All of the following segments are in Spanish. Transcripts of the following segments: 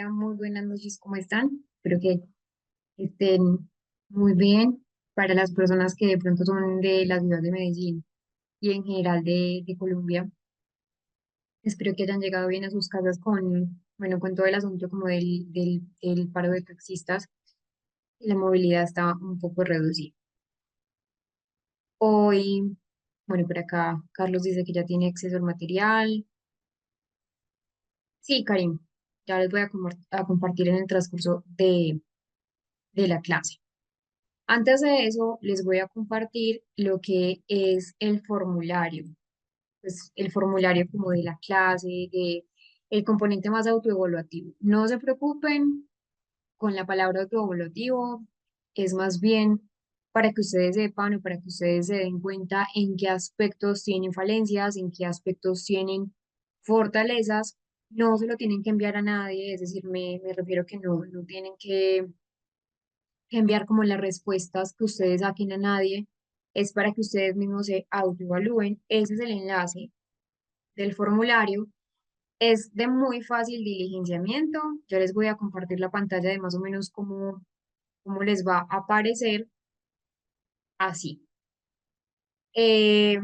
Hola, muy buenas noches, ¿cómo están? Espero que estén muy bien. Para las personas que de pronto son de la ciudad de Medellín y en general de Colombia, espero que hayan llegado bien a sus casas bueno, con todo el asunto como del paro de taxistas. La movilidad está un poco reducida. Hoy, bueno, por acá Carlos dice que ya tiene acceso al material. Sí, Karim, ya les voy a compartir en el transcurso de la clase. Antes de eso, les voy a compartir lo que es el formulario, pues el formulario como de la clase, de el componente más autoevaluativo. No se preocupen con la palabra autoevaluativo, es más bien para que ustedes sepan o para que ustedes se den cuenta en qué aspectos tienen falencias, en qué aspectos tienen fortalezas. No se lo tienen que enviar a nadie, es decir, me refiero que no tienen que enviar como las respuestas que ustedes saquen a nadie, es para que ustedes mismos se autoevalúen. Ese es el enlace del formulario. Es de muy fácil diligenciamiento. Yo les voy a compartir la pantalla de más o menos cómo les va a aparecer así. Eh,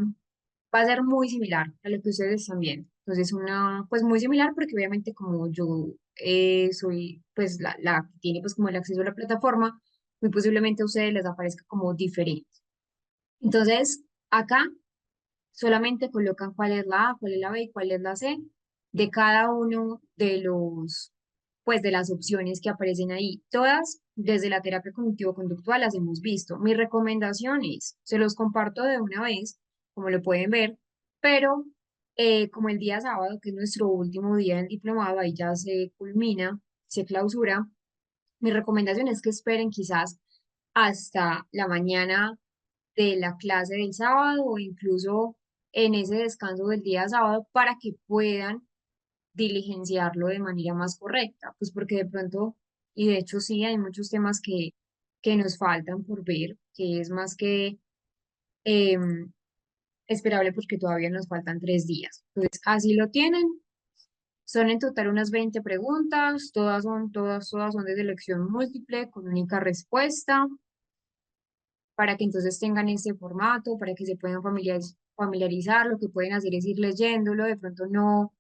Va a ser muy similar a lo que ustedes están viendo. Entonces, pues muy similar porque obviamente como yo soy pues la que tiene pues como el acceso a la plataforma, muy posiblemente a ustedes les aparezca como diferente. Entonces, acá solamente colocan cuál es la A, cuál es la B y cuál es la C de cada uno pues de las opciones que aparecen ahí. Todas desde la terapia cognitivo-conductual las hemos visto. Mis recomendaciones, se los comparto de una vez, como lo pueden ver, pero como el día sábado, que es nuestro último día del diplomado, ahí ya se culmina, se clausura, mi recomendación es que esperen quizás hasta la mañana de la clase del sábado o incluso en ese descanso del día sábado para que puedan diligenciarlo de manera más correcta, pues porque de pronto, y de hecho sí, hay muchos temas que nos faltan por ver, que es más que esperable porque todavía nos faltan 3 días. Entonces, así lo tienen. Son en total unas 20 preguntas, todas son de selección múltiple, con única respuesta para que entonces tengan este formato, para que se puedan familiarizar. Lo que pueden hacer es ir leyéndolo, de pronto no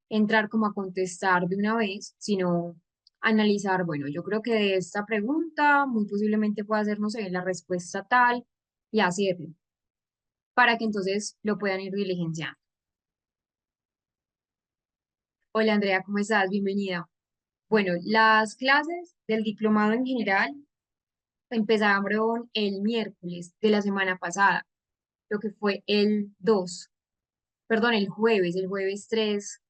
entrar como a contestar de una vez, sino analizar, bueno, yo creo que de esta pregunta muy posiblemente pueda ser, no sé, la respuesta tal y hacerlo, para que entonces lo puedan ir diligenciando. Hola Andrea, ¿cómo estás? Bienvenida. Bueno, las clases del diplomado en general empezaron el miércoles de la semana pasada, lo que fue el 2, perdón, el jueves 3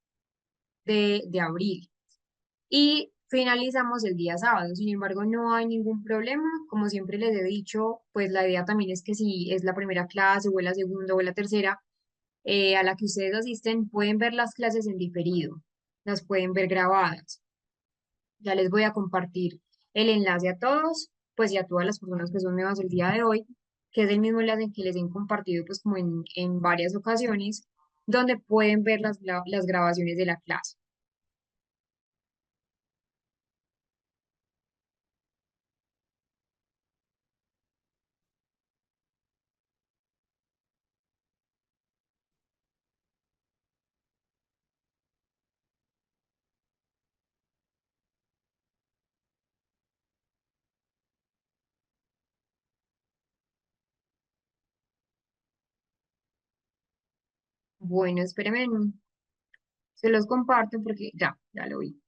de abril. Y finalizamos el día sábado. Sin embargo, no hay ningún problema. Como siempre les he dicho, pues la idea también es que si es la primera clase o es la segunda o es la tercera a la que ustedes asisten, pueden ver las clases en diferido, las pueden ver grabadas. Ya les voy a compartir el enlace a todos, pues y a todas las personas que son nuevas el día de hoy, que es el mismo enlace que les he compartido pues como en varias ocasiones, donde pueden ver las grabaciones de la clase. Bueno, espérenme, se los comparto porque ya lo vi.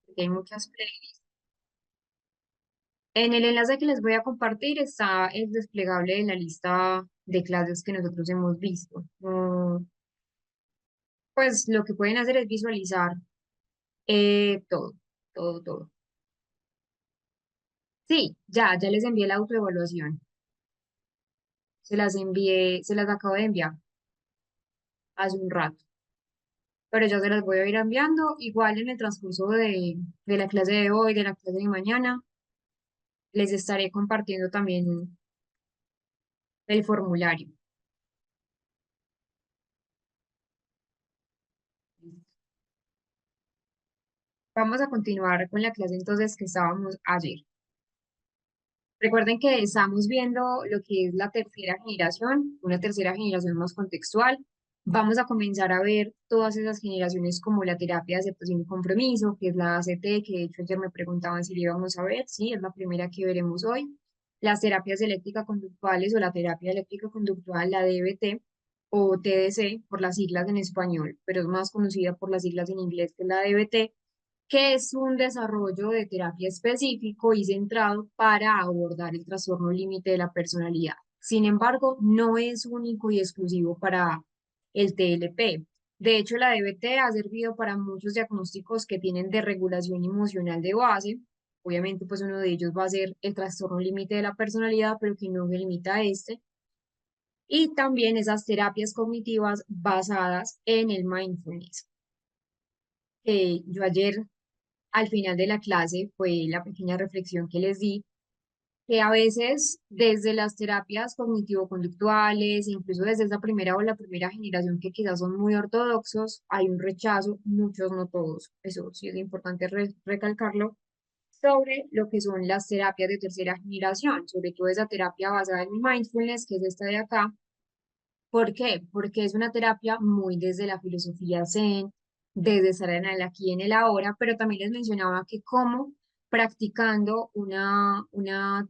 Porque hay muchas playlists. En el enlace que les voy a compartir está el desplegable de la lista de clases que nosotros hemos visto. Pues lo que pueden hacer es visualizar todo, todo. Sí, ya les envié la autoevaluación. Se las envié, se las acabo de enviar hace un rato. Pero ya se las voy a ir enviando. Igual en el transcurso de la clase de hoy, de la clase de mañana, les estaré compartiendo también el formulario. Vamos a continuar con la clase entonces que estábamos ayer. Recuerden que estamos viendo lo que es la tercera generación, una tercera generación más contextual. Vamos a comenzar a ver todas esas generaciones como la terapia de aceptación y compromiso, que es la ACT, que de hecho ayer me preguntaban si la íbamos a ver, sí, es la primera que veremos hoy. Las terapias eléctrica-conductuales o la terapia eléctrica-conductual, la DBT o TDC por las siglas en español, pero es más conocida por las siglas en inglés que es la DBT, que es un desarrollo de terapia específico y centrado para abordar el trastorno límite de la personalidad. Sin embargo, no es único y exclusivo para el TLP. De hecho, la DBT ha servido para muchos diagnósticos que tienen desregulación emocional de base. Obviamente, pues uno de ellos va a ser el trastorno límite de la personalidad, pero que no se limita a este. Y también esas terapias cognitivas basadas en el mindfulness. Yo ayer al final de la clase fue la pequeña reflexión que les di, que a veces desde las terapias cognitivo-conductuales, incluso desde esa primera o la primera generación que quizás son muy ortodoxos, hay un rechazo, muchos no todos, eso sí es importante recalcarlo, sobre lo que son las terapias de tercera generación, sobre todo esa terapia basada en mindfulness, que es esta de acá. ¿Por qué? Porque es una terapia muy desde la filosofía Zen, desde estar en el aquí y en el ahora, pero también les mencionaba que como practicando una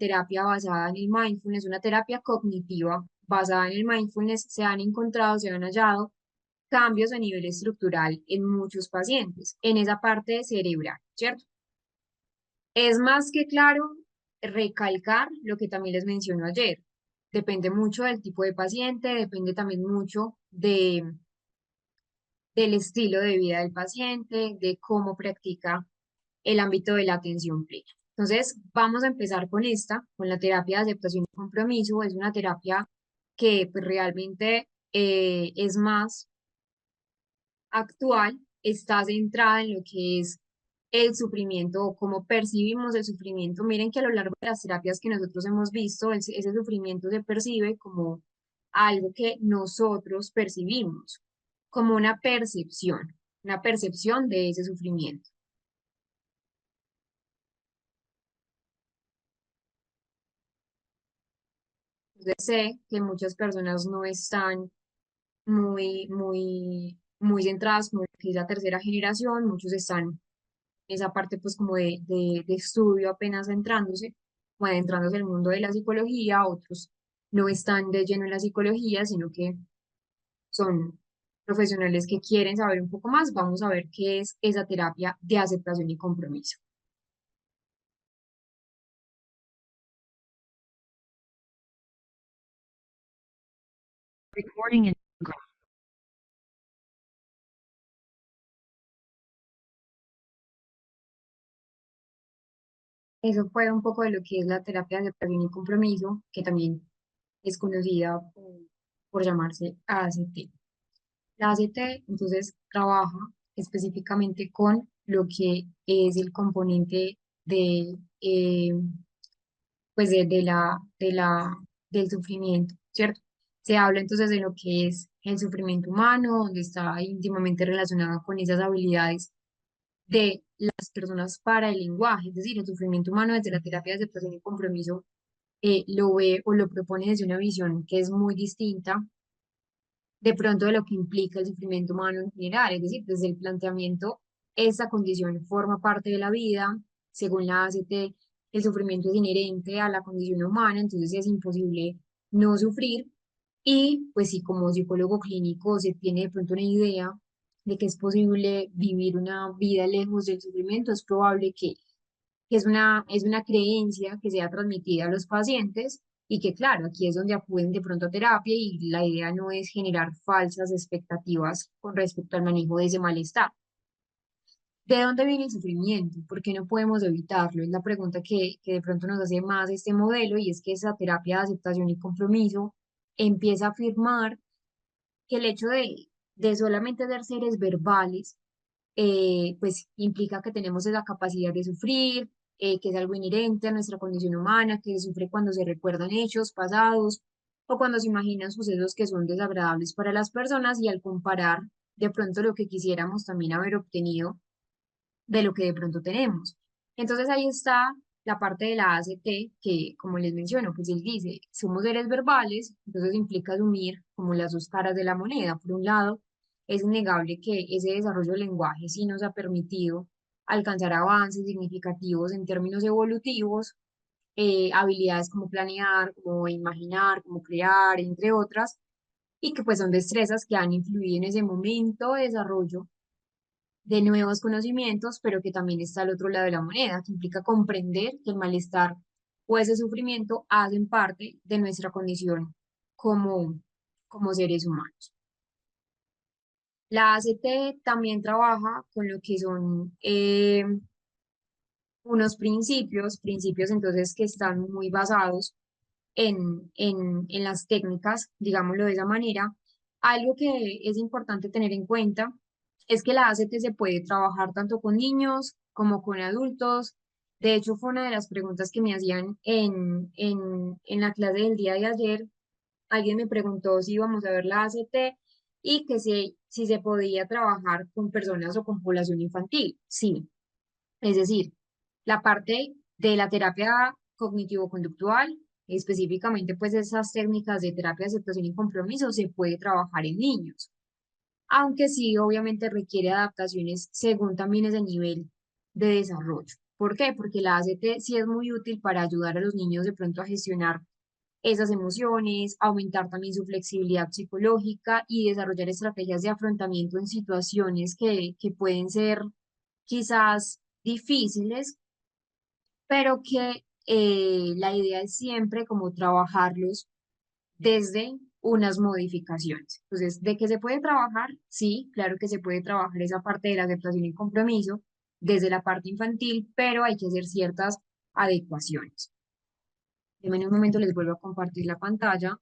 terapia basada en el mindfulness, una terapia cognitiva basada en el mindfulness, se han encontrado, se han hallado cambios a nivel estructural en muchos pacientes, en esa parte cerebral, ¿cierto? Es más que claro recalcar lo que también les menciono ayer. Depende mucho del tipo de paciente, depende también mucho del estilo de vida del paciente, de cómo practica el ámbito de la atención plena. Entonces, vamos a empezar con esta, con la terapia de aceptación y compromiso. Es una terapia que pues, realmente es más actual, está centrada en lo que es el sufrimiento o cómo percibimos el sufrimiento. Miren que a lo largo de las terapias que nosotros hemos visto, ese sufrimiento se percibe como algo que nosotros percibimos, como una percepción de ese sufrimiento. Entonces sé que muchas personas no están muy centradas como lo que es la tercera generación, muchos están en esa parte pues como de estudio apenas entrándose, o adentrándose en el mundo de la psicología, otros no están de lleno en la psicología, sino que son profesionales que quieren saber un poco más. Vamos a ver qué es esa terapia de aceptación y compromiso. Recording in progress. Eso fue un poco de lo que es la terapia de aceptación y compromiso, que también es conocida por llamarse ACT. La ACT entonces trabaja específicamente con lo que es el componente de, pues del sufrimiento, ¿cierto? Se habla entonces de lo que es el sufrimiento humano, donde está íntimamente relacionado con esas habilidades de las personas para el lenguaje, es decir, el sufrimiento humano desde la terapia de aceptación y compromiso lo ve o lo propone desde una visión que es muy distinta de pronto de lo que implica el sufrimiento humano en general, es decir, desde el planteamiento, esta condición forma parte de la vida, según la ACT, el sufrimiento es inherente a la condición humana, entonces es imposible no sufrir, y pues sí, como psicólogo clínico se tiene de pronto una idea de que es posible vivir una vida lejos del sufrimiento, es probable que es una creencia que sea transmitida a los pacientes y que, claro, aquí es donde acuden de pronto a terapia y la idea no es generar falsas expectativas con respecto al manejo de ese malestar. ¿De dónde viene el sufrimiento? ¿Por qué no podemos evitarlo? Es la pregunta que de pronto nos hace más este modelo y es que esa terapia de aceptación y compromiso empieza a afirmar que el hecho de solamente ser seres verbales pues implica que tenemos esa capacidad de sufrir, que es algo inherente a nuestra condición humana, que se sufre cuando se recuerdan hechos pasados o cuando se imaginan sucesos que son desagradables para las personas y al comparar de pronto lo que quisiéramos también haber obtenido de lo que de pronto tenemos. Entonces ahí está la parte de la ACT, que como les menciono, pues él dice, somos seres verbales, entonces implica asumir como las dos caras de la moneda. Por un lado, es innegable que ese desarrollo del lenguaje sí nos ha permitido alcanzar avances significativos en términos evolutivos, habilidades como planear, como imaginar, como crear, entre otras, y que pues son destrezas que han influido en ese momento de desarrollo de nuevos conocimientos, pero que también está al otro lado de la moneda, que implica comprender que el malestar o ese sufrimiento hacen parte de nuestra condición como, como seres humanos. La ACT también trabaja con lo que son unos principios entonces que están muy basados en las técnicas, digámoslo de esa manera. Algo que es importante tener en cuenta es que la ACT se puede trabajar tanto con niños como con adultos. De hecho, fue una de las preguntas que me hacían en la clase del día de ayer. Alguien me preguntó si íbamos a ver la ACT y que si se podía trabajar con personas o con población infantil. Sí, es decir, la parte de la terapia cognitivo-conductual, específicamente pues esas técnicas de terapia de aceptación y compromiso, se puede trabajar en niños, aunque sí obviamente requiere adaptaciones según también ese nivel de desarrollo. ¿Por qué? Porque la ACT sí es muy útil para ayudar a los niños de pronto a gestionar esas emociones, aumentar también su flexibilidad psicológica y desarrollar estrategias de afrontamiento en situaciones que pueden ser quizás difíciles, pero que la idea es siempre como trabajarlos desde unas modificaciones. Entonces, ¿de qué se puede trabajar? Sí, claro que se puede trabajar esa parte de la aceptación y compromiso desde la parte infantil, pero hay que hacer ciertas adecuaciones. En un momento les vuelvo a compartir la pantalla.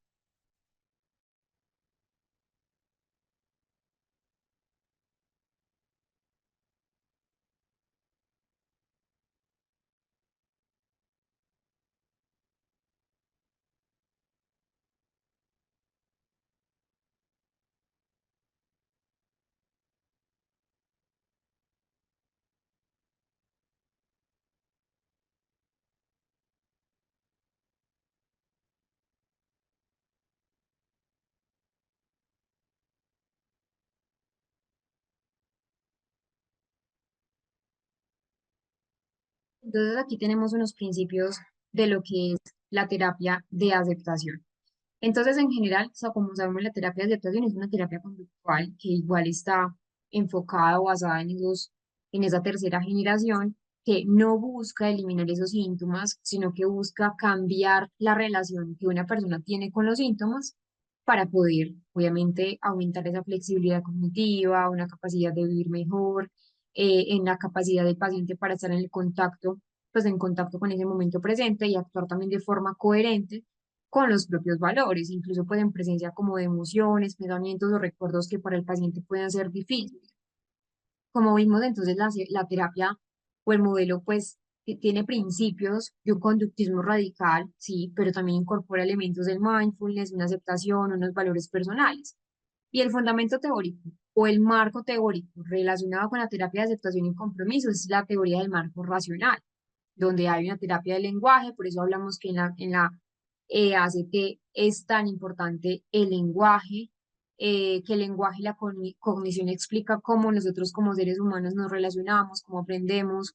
Entonces, aquí tenemos unos principios de lo que es la terapia de aceptación. Entonces, en general, o sea, como sabemos, la terapia de aceptación es una terapia conductual que igual está enfocada o basada en esa tercera generación que no busca eliminar esos síntomas, sino que busca cambiar la relación que una persona tiene con los síntomas para poder, obviamente, aumentar esa flexibilidad cognitiva, una capacidad de vivir mejor, en la capacidad del paciente para estar en el contacto, pues en contacto con ese momento presente y actuar también de forma coherente con los propios valores, incluso pues en presencia como de emociones, pensamientos o recuerdos que para el paciente puedan ser difíciles. Como vimos, entonces la terapia o el modelo pues que tiene principios de un conductismo radical, sí, pero también incorpora elementos del mindfulness, una aceptación, unos valores personales. Y el fundamento teórico o el marco teórico relacionado con la terapia de aceptación y compromiso es la teoría del marco racional, donde hay una terapia del lenguaje, por eso hablamos que en la ACT es tan importante el lenguaje, que el lenguaje y la cognición explica cómo nosotros como seres humanos nos relacionamos, cómo aprendemos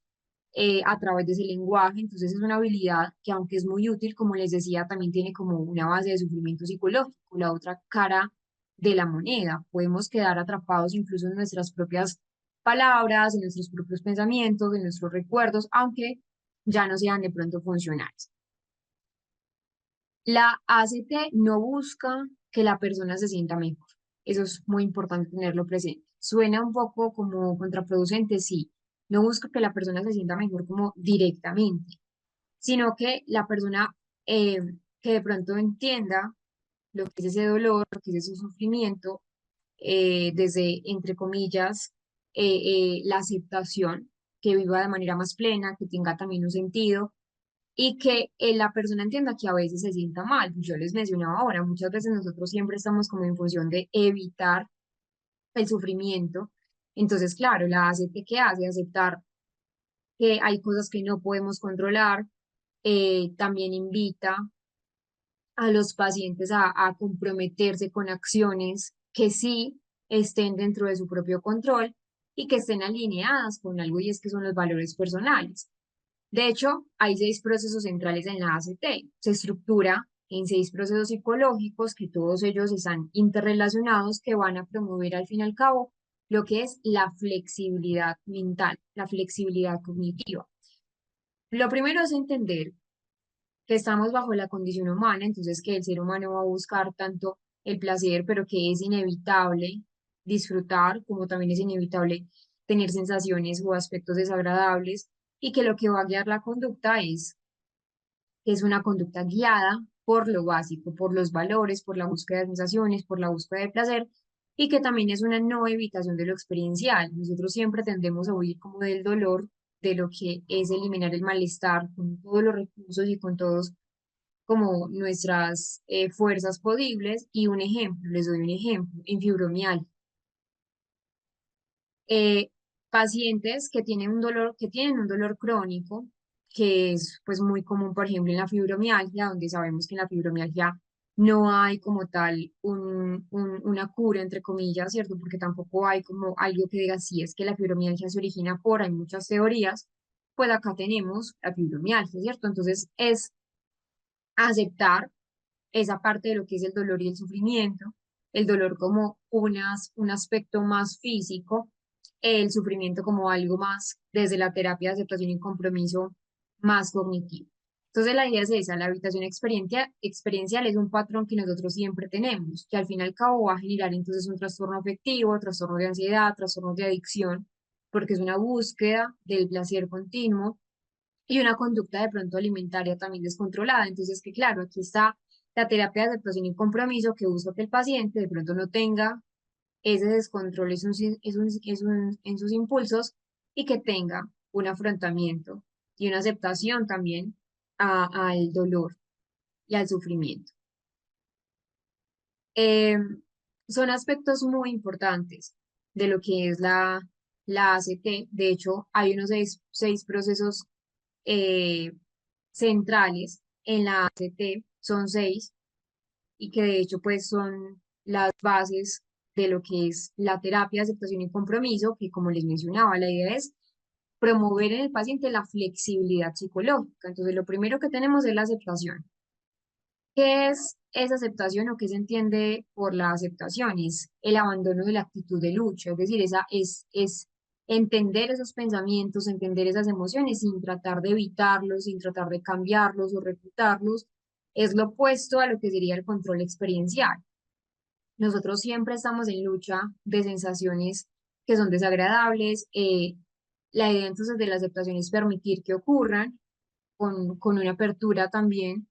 a través de ese lenguaje. Entonces es una habilidad que aunque es muy útil, como les decía, también tiene como una base de sufrimiento psicológico, la otra cara de la moneda. Podemos quedar atrapados incluso en nuestras propias palabras, en nuestros propios pensamientos, en nuestros recuerdos, aunque ya no sean de pronto funcionales. La ACT no busca que la persona se sienta mejor. Eso es muy importante tenerlo presente. Suena un poco como contraproducente, sí. No busca que la persona se sienta mejor como directamente, sino que la persona eh, que de pronto entienda lo que es ese dolor, lo que es ese sufrimiento, desde, entre comillas, la aceptación, que viva de manera más plena, que tenga también un sentido y que la persona entienda que a veces se sienta mal. Yo les mencionaba ahora, muchas veces nosotros siempre estamos como en función de evitar el sufrimiento. Entonces, claro, la ACT, ¿qué hace? Aceptar. que hay cosas que no podemos controlar. También invita a los pacientes a comprometerse con acciones que sí estén dentro de su propio control y que estén alineadas con algo y es que son los valores personales. De hecho, hay 6 procesos centrales en la ACT. Se estructura en 6 procesos psicológicos que todos ellos están interrelacionados que van a promover al fin y al cabo lo que es la flexibilidad mental, la flexibilidad cognitiva. Lo primero es entender que estamos bajo la condición humana, entonces que el ser humano va a buscar tanto el placer, pero que es inevitable disfrutar, como también es inevitable tener sensaciones o aspectos desagradables, y que lo que va a guiar la conducta es una conducta guiada por lo básico, por los valores, por la búsqueda de sensaciones, por la búsqueda de placer, y que también es una no evitación de lo experiencial. Nosotros siempre tendemos a huir como del dolor, de lo que es eliminar el malestar con todos los recursos y con todos como nuestras fuerzas posibles. Y un ejemplo, les doy un ejemplo, en fibromialgia. eh, Pacientes que tienen un dolor crónico, que es pues muy común, por ejemplo, en la fibromialgia, donde sabemos que en la fibromialgia no hay como tal una cura, entre comillas, ¿cierto? Porque tampoco hay como algo que diga, sí, es que la fibromialgia se origina por, hay muchas teorías, pues acá tenemos la fibromialgia, ¿cierto? Entonces es aceptar esa parte de lo que es el dolor y el sufrimiento, el dolor como un aspecto más físico, el sufrimiento como algo más desde la terapia de aceptación y compromiso más cognitivo. Entonces la idea es esa, la habitación experiencial es un patrón que nosotros siempre tenemos, que al fin y al cabo va a generar entonces un trastorno afectivo, trastorno de ansiedad, trastorno de adicción, porque es una búsqueda del placer continuo y una conducta de pronto alimentaria también descontrolada. Entonces, que claro, aquí está la terapia de aceptación y compromiso que busca que el paciente de pronto no tenga ese descontrol en sus impulsos y que tenga un afrontamiento y una aceptación también al dolor y al sufrimiento. Eh, Son aspectos muy importantes de lo que es la ACT. De hecho, hay unos seis procesos eh, centrales en la ACT, son 6, y que de hecho pues son las bases de lo que es la terapia de aceptación y compromiso, que como les mencionaba, la idea es promover en el paciente la flexibilidad psicológica. Entonces, lo primero que tenemos es la aceptación. ¿Qué es esa aceptación o qué se entiende por la aceptación? Es el abandono de la actitud de lucha, es decir, es entender esos pensamientos, entender esas emociones sin tratar de evitarlos, sin tratar de cambiarlos o refutarlos. Es lo opuesto a lo que sería el control experiencial. Nosotros siempre estamos en lucha de sensaciones que son desagradables. La idea entonces de la aceptación es permitir que ocurran con una apertura también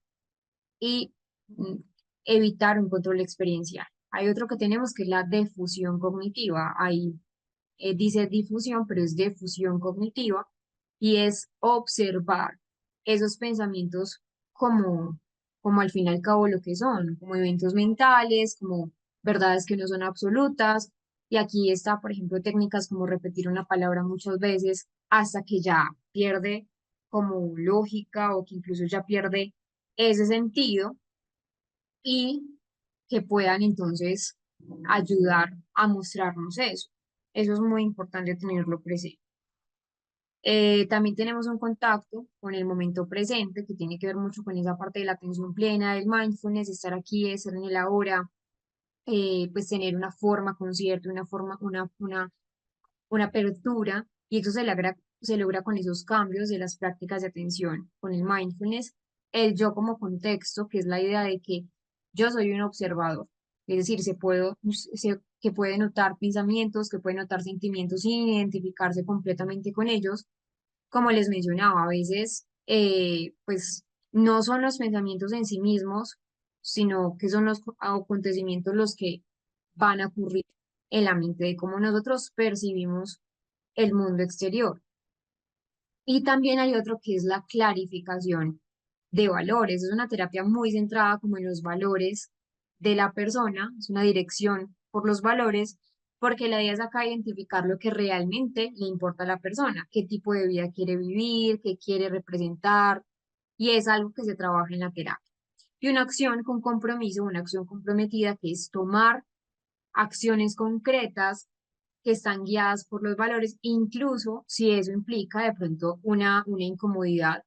y mm, evitar un control experiencial. Hay otro que tenemos que es la defusión cognitiva. Ahí dice difusión, pero es defusión cognitiva y es observar esos pensamientos como, como al fin y al cabo lo que son, como eventos mentales, como verdades que no son absolutas. Y aquí está, por ejemplo, técnicas como repetir una palabra muchas veces hasta que ya pierde como lógica o que incluso ya pierde ese sentido y que puedan entonces ayudar a mostrarnos eso. Eso es muy importante tenerlo presente. También tenemos un contacto con el momento presente, que tiene que ver mucho con esa parte de la atención plena, del mindfulness, estar aquí, estar en el ahora, pues tener una forma concierto, una apertura, y eso se logra con esos cambios de las prácticas de atención, con el mindfulness, el yo como contexto, que es la idea de que yo soy un observador, es decir, que puede notar pensamientos, que puede notar sentimientos sin identificarse completamente con ellos. Como les mencionaba, a veces, pues no son los pensamientos en sí mismos, sino que son los acontecimientos los que van a ocurrir en la mente de cómo nosotros percibimos el mundo exterior. Y también hay otro que es la clarificación de valores. Es una terapia muy centrada como en los valores de la persona, es una dirección por los valores porque la idea es acá identificar lo que realmente le importa a la persona, qué tipo de vida quiere vivir, qué quiere representar, y es algo que se trabaja en la terapia. Y una acción con compromiso, una acción comprometida, que es tomar acciones concretas que están guiadas por los valores, incluso si eso implica de pronto una incomodidad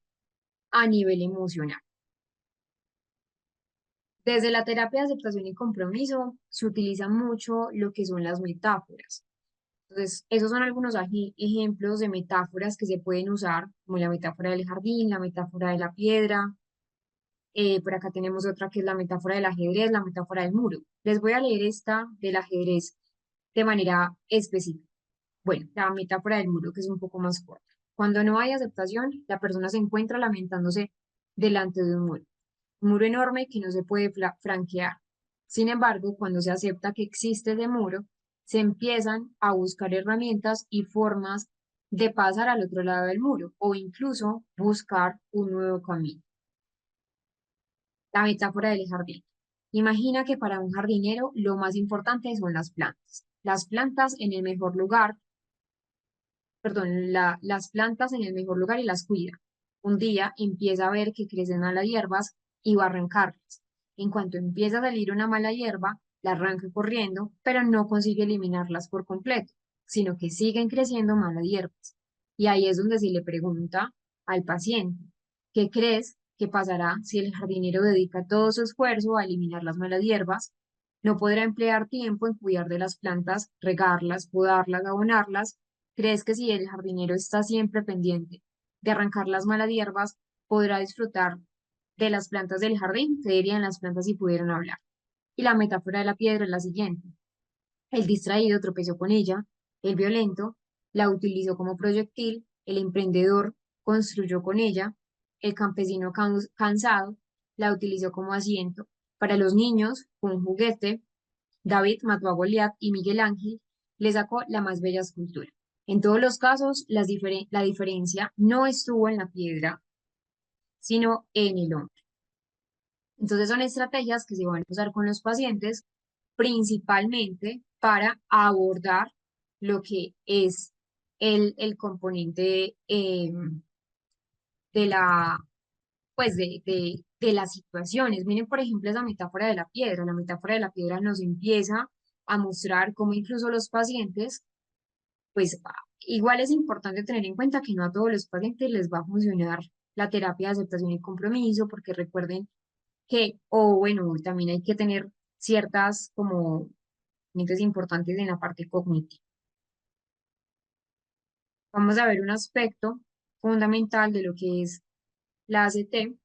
a nivel emocional. Desde la terapia de aceptación y compromiso se utiliza mucho lo que son las metáforas. Entonces, esos son algunos ejemplos de metáforas que se pueden usar, como la metáfora del jardín, la metáfora de la piedra. Por acá tenemos otra que es la metáfora del ajedrez, la metáfora del muro. Les voy a leer esta del ajedrez de manera específica. Bueno, la metáfora del muro, que es un poco más corta. Cuando no hay aceptación, la persona se encuentra lamentándose delante de un muro enorme que no se puede franquear. Sin embargo, cuando se acepta que existe ese muro, se empiezan a buscar herramientas y formas de pasar al otro lado del muro o incluso buscar un nuevo camino. La metáfora del jardín. Imagina que para un jardinero lo más importante son las plantas. Las plantas en el mejor lugar, perdón, las plantas en el mejor lugar y las cuida. Un día empieza a ver que crecen malas hierbas y va a arrancarlas. En cuanto empieza a salir una mala hierba, la arranca corriendo, pero no consigue eliminarlas por completo, sino que siguen creciendo malas hierbas. Y ahí es donde se le pregunta al paciente, ¿qué crees que pasará si el jardinero dedica todo su esfuerzo a eliminar las malas hierbas? No podrá emplear tiempo en cuidar de las plantas, regarlas, podarlas, abonarlas. ¿Crees que si el jardinero está siempre pendiente de arrancar las malas hierbas, podrá disfrutar de las plantas del jardín? ¿Qué dirían las plantas si pudieran hablar? Y la metáfora de la piedra es la siguiente. El distraído tropezó con ella, el violento la utilizó como proyectil, el emprendedor construyó con ella, el campesino cansado la utilizó como asiento. Para los niños, fue un juguete. David mató a Goliat y Miguel Ángel le sacó la más bella escultura. En todos los casos, la diferencia no estuvo en la piedra, sino en el hombre. Entonces son estrategias que se van a usar con los pacientes principalmente para abordar lo que es el componente de la, pues de las situaciones. Miren, por ejemplo, esa metáfora de la piedra. La metáfora de la piedra nos empieza a mostrar cómo incluso los pacientes, pues igual es importante tener en cuenta que no a todos los pacientes les va a funcionar la terapia de aceptación y compromiso, porque recuerden que, o bueno, también hay que tener ciertas como mitos importantes en la parte cognitiva. Vamos a ver un aspecto fundamental de lo que es la ACT.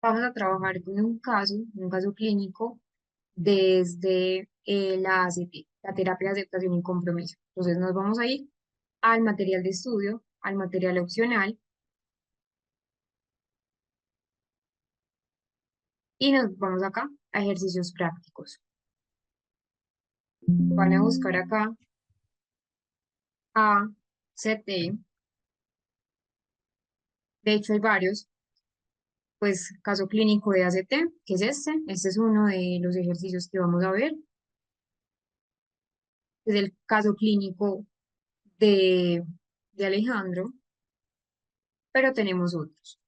Vamos a trabajar con un caso clínico desde la ACT, la terapia de aceptación y compromiso. Entonces nos vamos a ir al material de estudio, al material opcional y nos vamos acá a ejercicios prácticos. Van a buscar acá ACT, de hecho hay varios, pues caso clínico de ACT, que es este es uno de los ejercicios que vamos a ver, es el caso clínico de, de Alejandro, pero tenemos otros.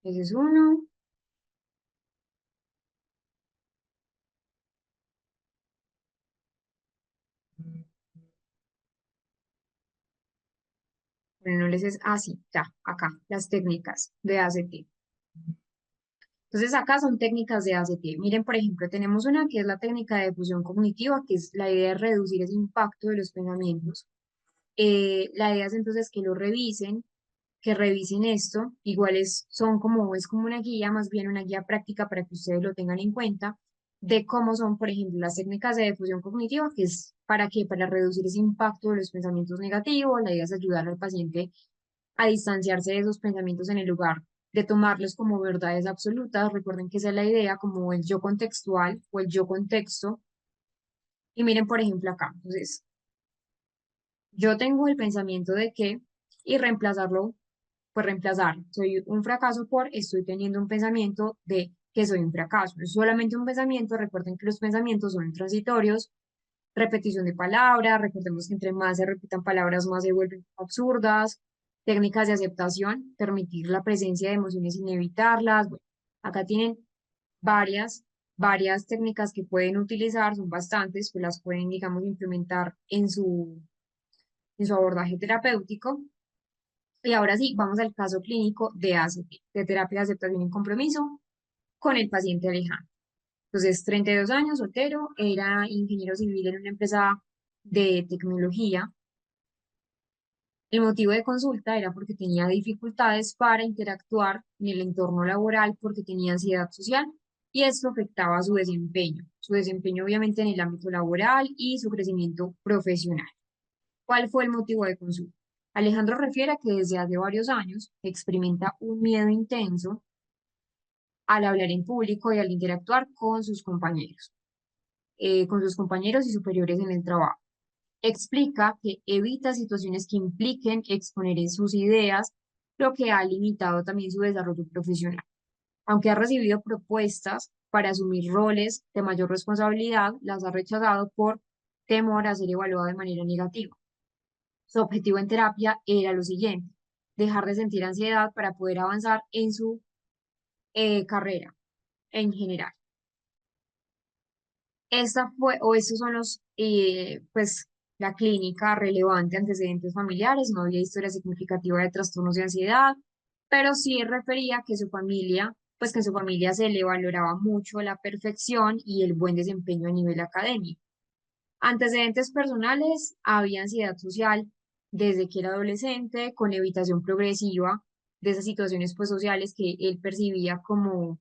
Ese es uno. Bueno, no les es así, ya, acá, las técnicas de ACT. Entonces, acá son técnicas de ACT. Miren, por ejemplo, tenemos una que es la técnica de difusión cognitiva, que es la idea de reducir ese impacto de los pensamientos. La idea es entonces que revisen esto. Igual es como una guía, más bien una guía práctica para que ustedes lo tengan en cuenta, de cómo son, por ejemplo, las técnicas de difusión cognitiva, que es para qué, para reducir ese impacto de los pensamientos negativos. La idea es ayudar al paciente a distanciarse de esos pensamientos en el lugar de tomarlos como verdades absolutas. Recuerden que esa es la idea, como el yo contextual o el yo contexto. Y miren, por ejemplo, acá. Entonces, yo tengo el pensamiento de que, y reemplazarlo, pues reemplazar, soy un fracaso por, estoy teniendo un pensamiento de que soy un fracaso. Es solamente un pensamiento, recuerden que los pensamientos son transitorios, repetición de palabras, recordemos que entre más se repitan palabras, más se vuelven absurdas, técnicas de aceptación, permitir la presencia de emociones sin evitarlas. Bueno, acá tienen varias, varias técnicas que pueden utilizar, son bastantes, que las pueden, digamos, implementar en su abordaje terapéutico. Y ahora sí, vamos al caso clínico de ACT, de terapia de aceptación y compromiso, con el paciente Alejandro. Entonces, 32 años, soltero, era ingeniero civil en una empresa de tecnología. El motivo de consulta era porque tenía dificultades para interactuar en el entorno laboral porque tenía ansiedad social y esto afectaba su desempeño obviamente en el ámbito laboral y su crecimiento profesional. ¿Cuál fue el motivo de consulta? Alejandro refiere a que desde hace varios años experimenta un miedo intenso al hablar en público y al interactuar con sus compañeros y superiores en el trabajo. Explica que evita situaciones que impliquen exponer en sus ideas, lo que ha limitado también su desarrollo profesional. Aunque ha recibido propuestas para asumir roles de mayor responsabilidad, las ha rechazado por temor a ser evaluado de manera negativa. Su objetivo en terapia era lo siguiente: dejar de sentir ansiedad para poder avanzar en su carrera en general. Estos son pues, la clínica relevante, antecedentes familiares, no había historia significativa de trastornos de ansiedad, pero sí refería que su familia, pues que en su familia se le valoraba mucho la perfección y el buen desempeño a nivel académico. Antecedentes personales, había ansiedad social desde que era adolescente, con evitación progresiva de esas situaciones pues, sociales que él percibía como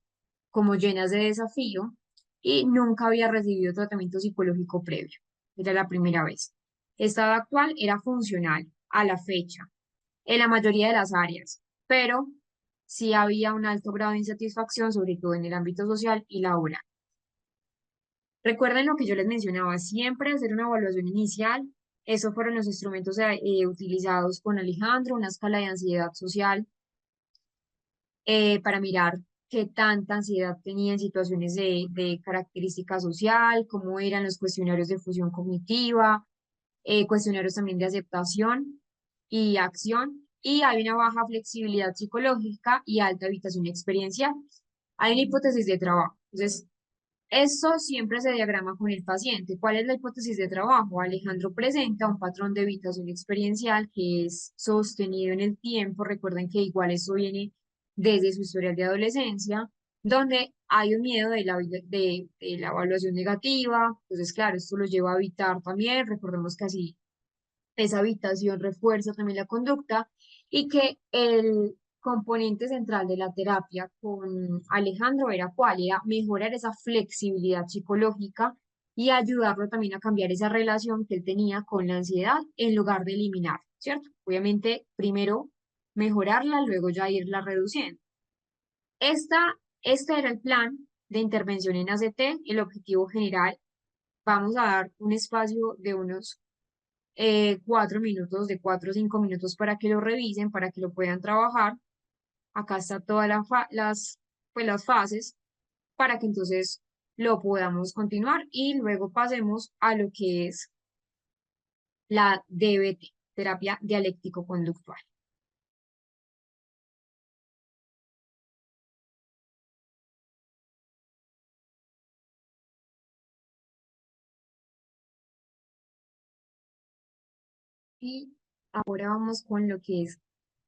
llenas de desafío y nunca había recibido tratamiento psicológico previo. Era la primera vez. Estado actual era funcional a la fecha en la mayoría de las áreas, pero sí había un alto grado de insatisfacción, sobre todo en el ámbito social y laboral. Recuerden lo que yo les mencionaba, siempre hacer una evaluación inicial. Esos fueron los instrumentos utilizados con Alejandro, una escala de ansiedad social para mirar qué tanta ansiedad tenía en situaciones de característica social, cómo eran los cuestionarios de fusión cognitiva, cuestionarios también de aceptación y acción, y hay una baja flexibilidad psicológica y alta evitación experiencial. Hay una hipótesis de trabajo. Entonces, esto siempre se diagrama con el paciente. ¿Cuál es la hipótesis de trabajo? Alejandro presenta un patrón de evitación experiencial que es sostenido en el tiempo. Recuerden que igual eso viene desde su historial de adolescencia, donde hay un miedo de la evaluación negativa. Entonces, claro, esto lo lleva a evitar también. Recordemos que así esa habitación refuerza también la conducta y que el componente central de la terapia con Alejandro era cuál, era mejorar esa flexibilidad psicológica y ayudarlo también a cambiar esa relación que él tenía con la ansiedad en lugar de eliminar, ¿cierto? Obviamente, primero mejorarla, luego ya irla reduciendo. Este era el plan de intervención en ACT, el objetivo general. Vamos a dar un espacio de unos 4 minutos, de 4 o 5 minutos para que lo revisen, para que lo puedan trabajar. Acá está todas pues, las fases para que entonces lo podamos continuar y luego pasemos a lo que es la DBT, terapia dialéctico-conductual. Y ahora vamos con lo que es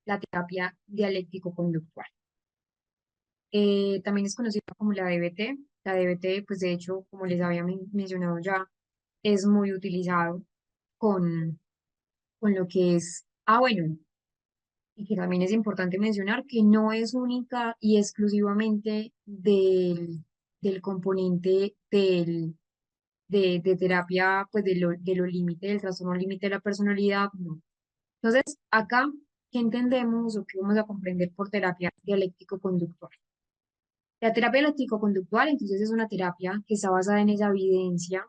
la terapia dialéctico-conductual. También es conocida como la DBT. La DBT, pues de hecho, como les había mencionado ya, es muy utilizado con, con lo que es, bueno, y que también es importante mencionar que no es única y exclusivamente del componente de terapia, pues de lo límite, del trastorno límite de la personalidad, no. Entonces, acá ¿Qué entendemos o qué vamos a comprender por terapia dialéctico-conductual? La terapia dialéctico-conductual, entonces, es una terapia que está basada en esa evidencia,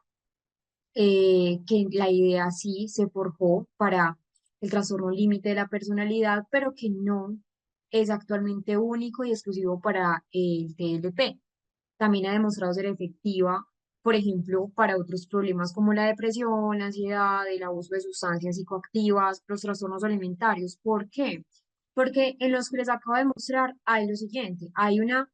que la idea sí se forjó para el trastorno límite de la personalidad, pero que no es actualmente único y exclusivo para el TLP. También ha demostrado ser efectiva, por ejemplo, para otros problemas como la depresión, la ansiedad, el abuso de sustancias psicoactivas, los trastornos alimentarios. ¿Por qué? Porque en los que les acabo de mostrar hay lo siguiente, hay una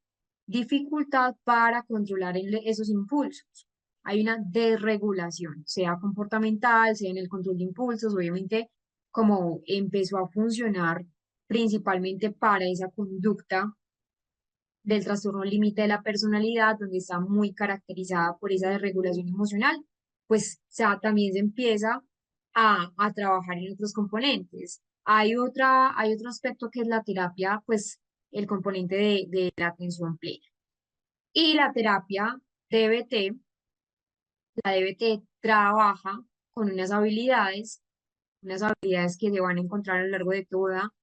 dificultad para controlar esos impulsos. Hay una desregulación, sea comportamental, sea en el control de impulsos, obviamente, como empezó a funcionar principalmente para esa conducta del trastorno límite de la personalidad, donde está muy caracterizada por esa desregulación emocional, pues también se empieza a trabajar en otros componentes. Hay otro aspecto que es la terapia, pues el componente de la atención plena. Y la terapia DBT, la DBT trabaja con unas habilidades que se van a encontrar a lo largo de toda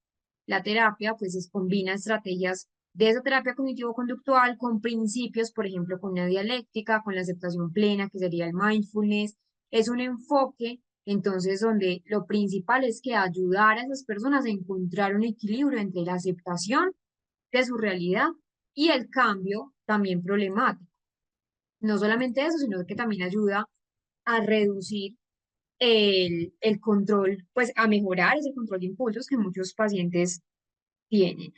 la terapia, pues combina estrategias de esa terapia cognitivo-conductual con principios, por ejemplo, con una dialéctica, con la aceptación plena, que sería el mindfulness. Es un enfoque, entonces, donde lo principal es que ayudar a esas personas a encontrar un equilibrio entre la aceptación de su realidad y el cambio también problemático. No solamente eso, sino que también ayuda a reducir el control, pues a mejorar ese control de impulsos que muchos pacientes tienen.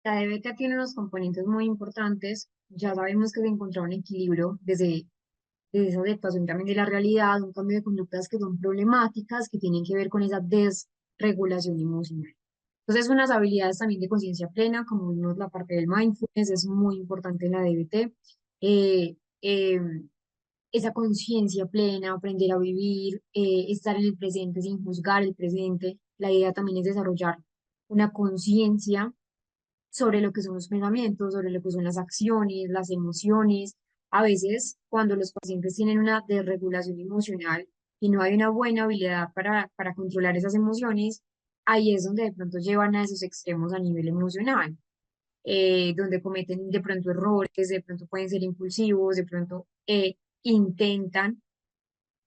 La DBT tiene unos componentes muy importantes. Ya sabemos que se encontró un equilibrio desde esa adecuación también de la realidad, un cambio de conductas que son problemáticas, que tienen que ver con esa desregulación emocional. Entonces, unas habilidades también de conciencia plena, como vimos la parte del mindfulness, es muy importante en la DBT. Eh, eh, esa conciencia plena, aprender a vivir, estar en el presente sin juzgar el presente. La idea también es desarrollar una conciencia sobre lo que son los pensamientos, sobre lo que son las acciones, las emociones. A veces, cuando los pacientes tienen una desregulación emocional y no hay una buena habilidad para controlar esas emociones, ahí es donde de pronto llevan a esos extremos a nivel emocional, donde cometen de pronto errores, de pronto pueden ser impulsivos, de pronto intentan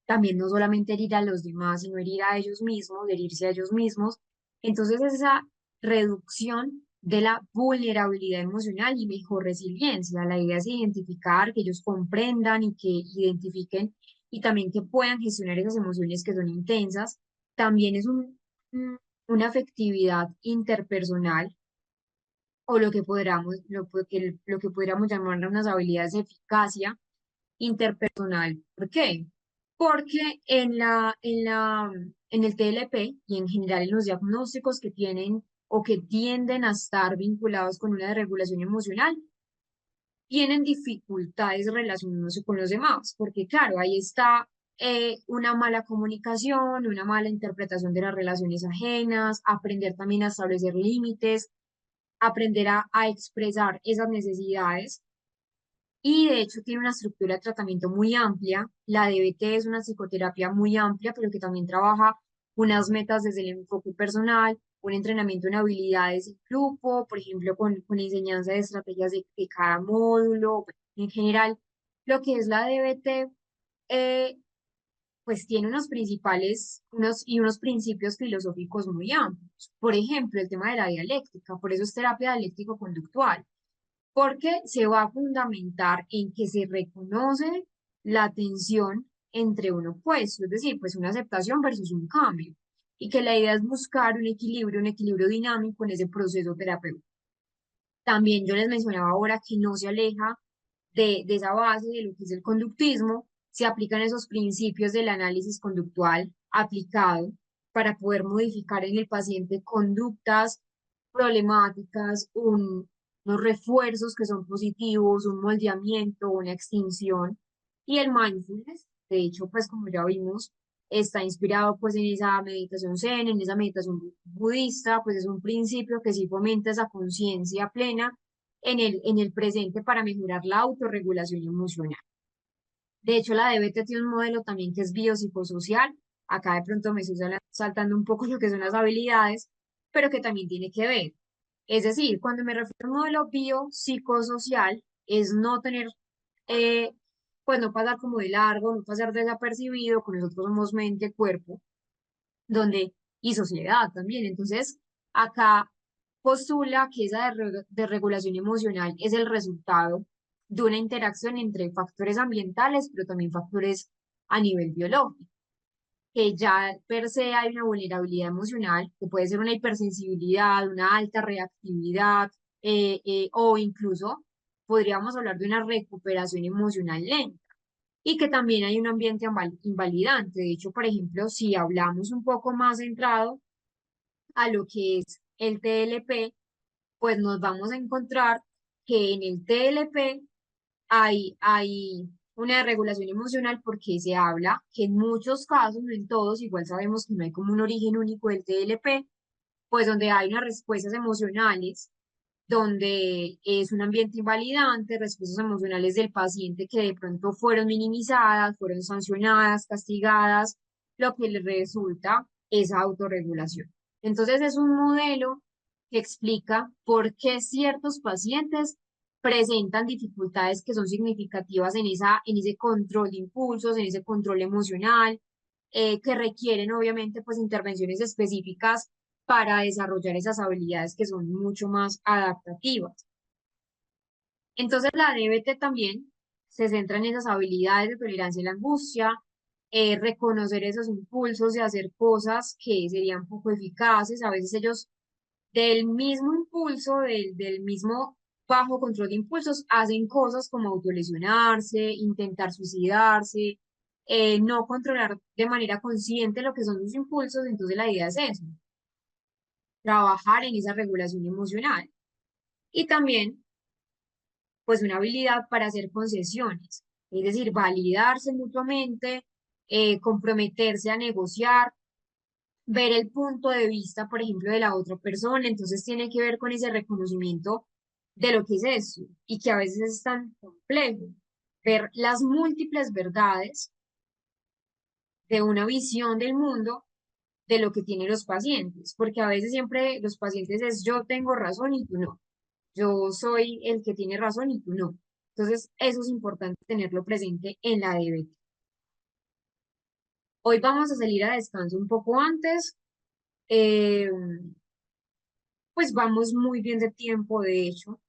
también no solamente herir a los demás, sino herir a ellos mismos, herirse a ellos mismos. Entonces, es esa reducción de la vulnerabilidad emocional y mejor resiliencia. La idea es identificar, que ellos comprendan y que identifiquen y también que puedan gestionar esas emociones que son intensas. También es una afectividad interpersonal o lo que podríamos llamar unas habilidades de eficacia interpersonal. ¿Por qué? Porque en el TLP y en general en los diagnósticos que tienen o que tienden a estar vinculados con una desregulación emocional, tienen dificultades relacionándose con los demás, porque claro, ahí está una mala comunicación, una mala interpretación de las relaciones ajenas, aprender también a establecer límites, aprender a expresar esas necesidades y de hecho tiene una estructura de tratamiento muy amplia. La DBT es una psicoterapia muy amplia, pero que también trabaja unas metas desde el enfoque personal, un entrenamiento en habilidades en grupo, por ejemplo, con enseñanza de estrategias de cada módulo. Bueno, en general, lo que es la DBT, eh, pues tiene unos principios filosóficos muy amplios. Por ejemplo, el tema de la dialéctica, por eso es terapia dialéctico-conductual porque se va a fundamentar en que se reconoce la tensión entre un opuesto, es decir, pues una aceptación versus un cambio, y que la idea es buscar un equilibrio dinámico en ese proceso terapéutico. También yo les mencionaba ahora que no se aleja de esa base de lo que es el conductismo, se aplican esos principios del análisis conductual aplicado para poder modificar en el paciente conductas problemáticas, unos refuerzos que son positivos, un moldeamiento, una extinción. Y el mindfulness, de hecho, pues como ya vimos, está inspirado pues en esa meditación zen, en esa meditación budista, pues es un principio que sí fomenta esa conciencia plena en el presente para mejorar la autorregulación emocional. De hecho, la DBT tiene un modelo también que es biopsicosocial. Acá de pronto me estoy saltando un poco lo que son las habilidades, pero que también tiene que ver. Es decir, cuando me refiero a un modelo biopsicosocial, es no tener, eh, pues no pasar como de largo, no pasar desapercibido, con nosotros somos mente, cuerpo, donde, y sociedad también. Entonces, acá postula que esa desregulación emocional es el resultado de una interacción entre factores ambientales, pero también factores a nivel biológico, que ya per se hay una vulnerabilidad emocional, que puede ser una hipersensibilidad, una alta reactividad, o incluso podríamos hablar de una recuperación emocional lenta y que también hay un ambiente invalidante. De hecho, por ejemplo, si hablamos un poco más centrado a lo que es el TLP, pues nos vamos a encontrar que en el TLP hay una regulación emocional porque se habla que en muchos casos, no en todos, igual sabemos que no hay como un origen único del TLP, pues donde hay unas respuestas emocionales donde es un ambiente invalidante, respuestas emocionales del paciente que de pronto fueron minimizadas, fueron sancionadas, castigadas, lo que le resulta es autorregulación. Entonces es un modelo que explica por qué ciertos pacientes presentan dificultades que son significativas en ese control de impulsos, en ese control emocional, que requieren obviamente pues intervenciones específicas para desarrollar esas habilidades que son mucho más adaptativas. Entonces la DBT también se centra en esas habilidades de tolerancia a la angustia, reconocer esos impulsos y hacer cosas que serían poco eficaces. A veces ellos del mismo impulso, del mismo bajo control de impulsos, hacen cosas como autolesionarse, intentar suicidarse, no controlar de manera consciente lo que son sus impulsos. Entonces la idea es eso, trabajar en esa regulación emocional. Y también, pues, una habilidad para hacer concesiones, es decir, validarse mutuamente, comprometerse a negociar, ver el punto de vista, por ejemplo, de la otra persona. Entonces tiene que ver con ese reconocimiento de lo que es eso y que a veces es tan complejo, ver las múltiples verdades de una visión del mundo de lo que tienen los pacientes, porque a veces siempre los pacientes es yo tengo razón y tú no. Yo soy el que tiene razón y tú no. Entonces, eso es importante tenerlo presente en la DBT. Hoy vamos a salir a descanso un poco antes, eh, pues vamos muy bien de tiempo, de hecho,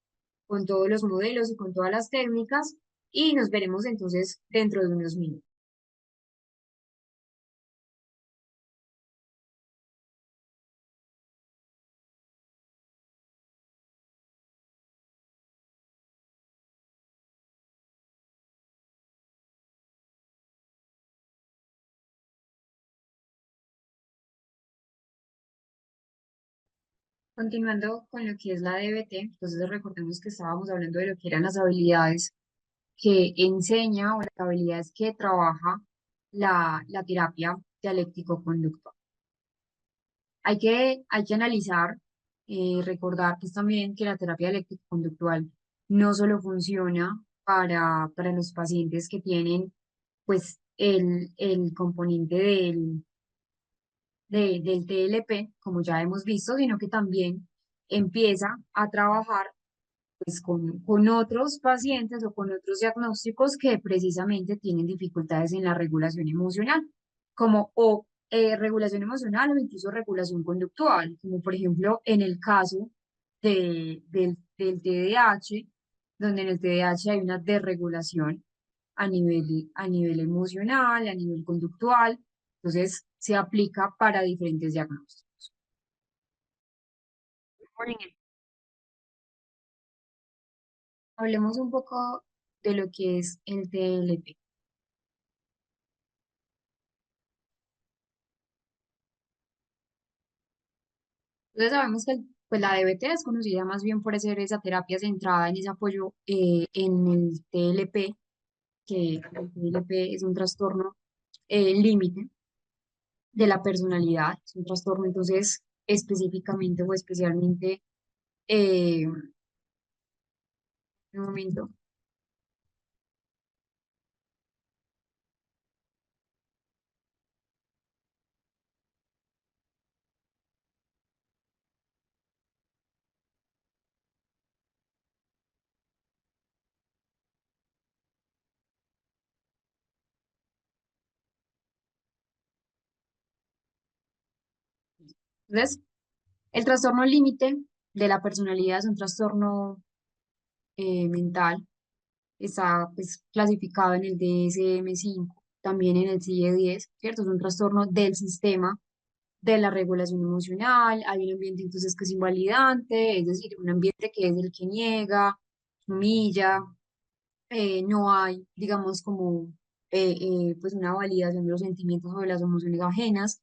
con todos los modelos y con todas las técnicas, y nos veremos entonces dentro de unos minutos. Continuando con lo que es la DBT, entonces recordemos que estábamos hablando de lo que eran las habilidades que enseña o las habilidades que trabaja la terapia dialéctico-conductual. Hay que analizar, recordar pues también que la terapia dialéctico-conductual no solo funciona para los pacientes que tienen pues el componente del TLP, como ya hemos visto, sino que también empieza a trabajar pues con otros pacientes o con otros diagnósticos que precisamente tienen dificultades en la regulación emocional, como regulación emocional o incluso regulación conductual, como por ejemplo en el caso del TDAH, donde en el TDAH hay una desregulación a nivel emocional, a nivel conductual, entonces se aplica para diferentes diagnósticos. Hablemos un poco de lo que es el TLP. Entonces sabemos que pues la DBT es conocida más bien por hacer esa terapia centrada en ese apoyo en el TLP, que el TLP es un trastorno límite. de la personalidad, es un trastorno entonces específicamente o especialmente, un momento, entonces, el trastorno límite de la personalidad es un trastorno mental, está pues, clasificado en el DSM-5, también en el CIE-10, ¿cierto? Es un trastorno del sistema de la regulación emocional, hay un ambiente entonces que es invalidante, es decir, un ambiente que es el que niega, humilla, no hay, digamos, como pues una validación de los sentimientos o de las emociones ajenas,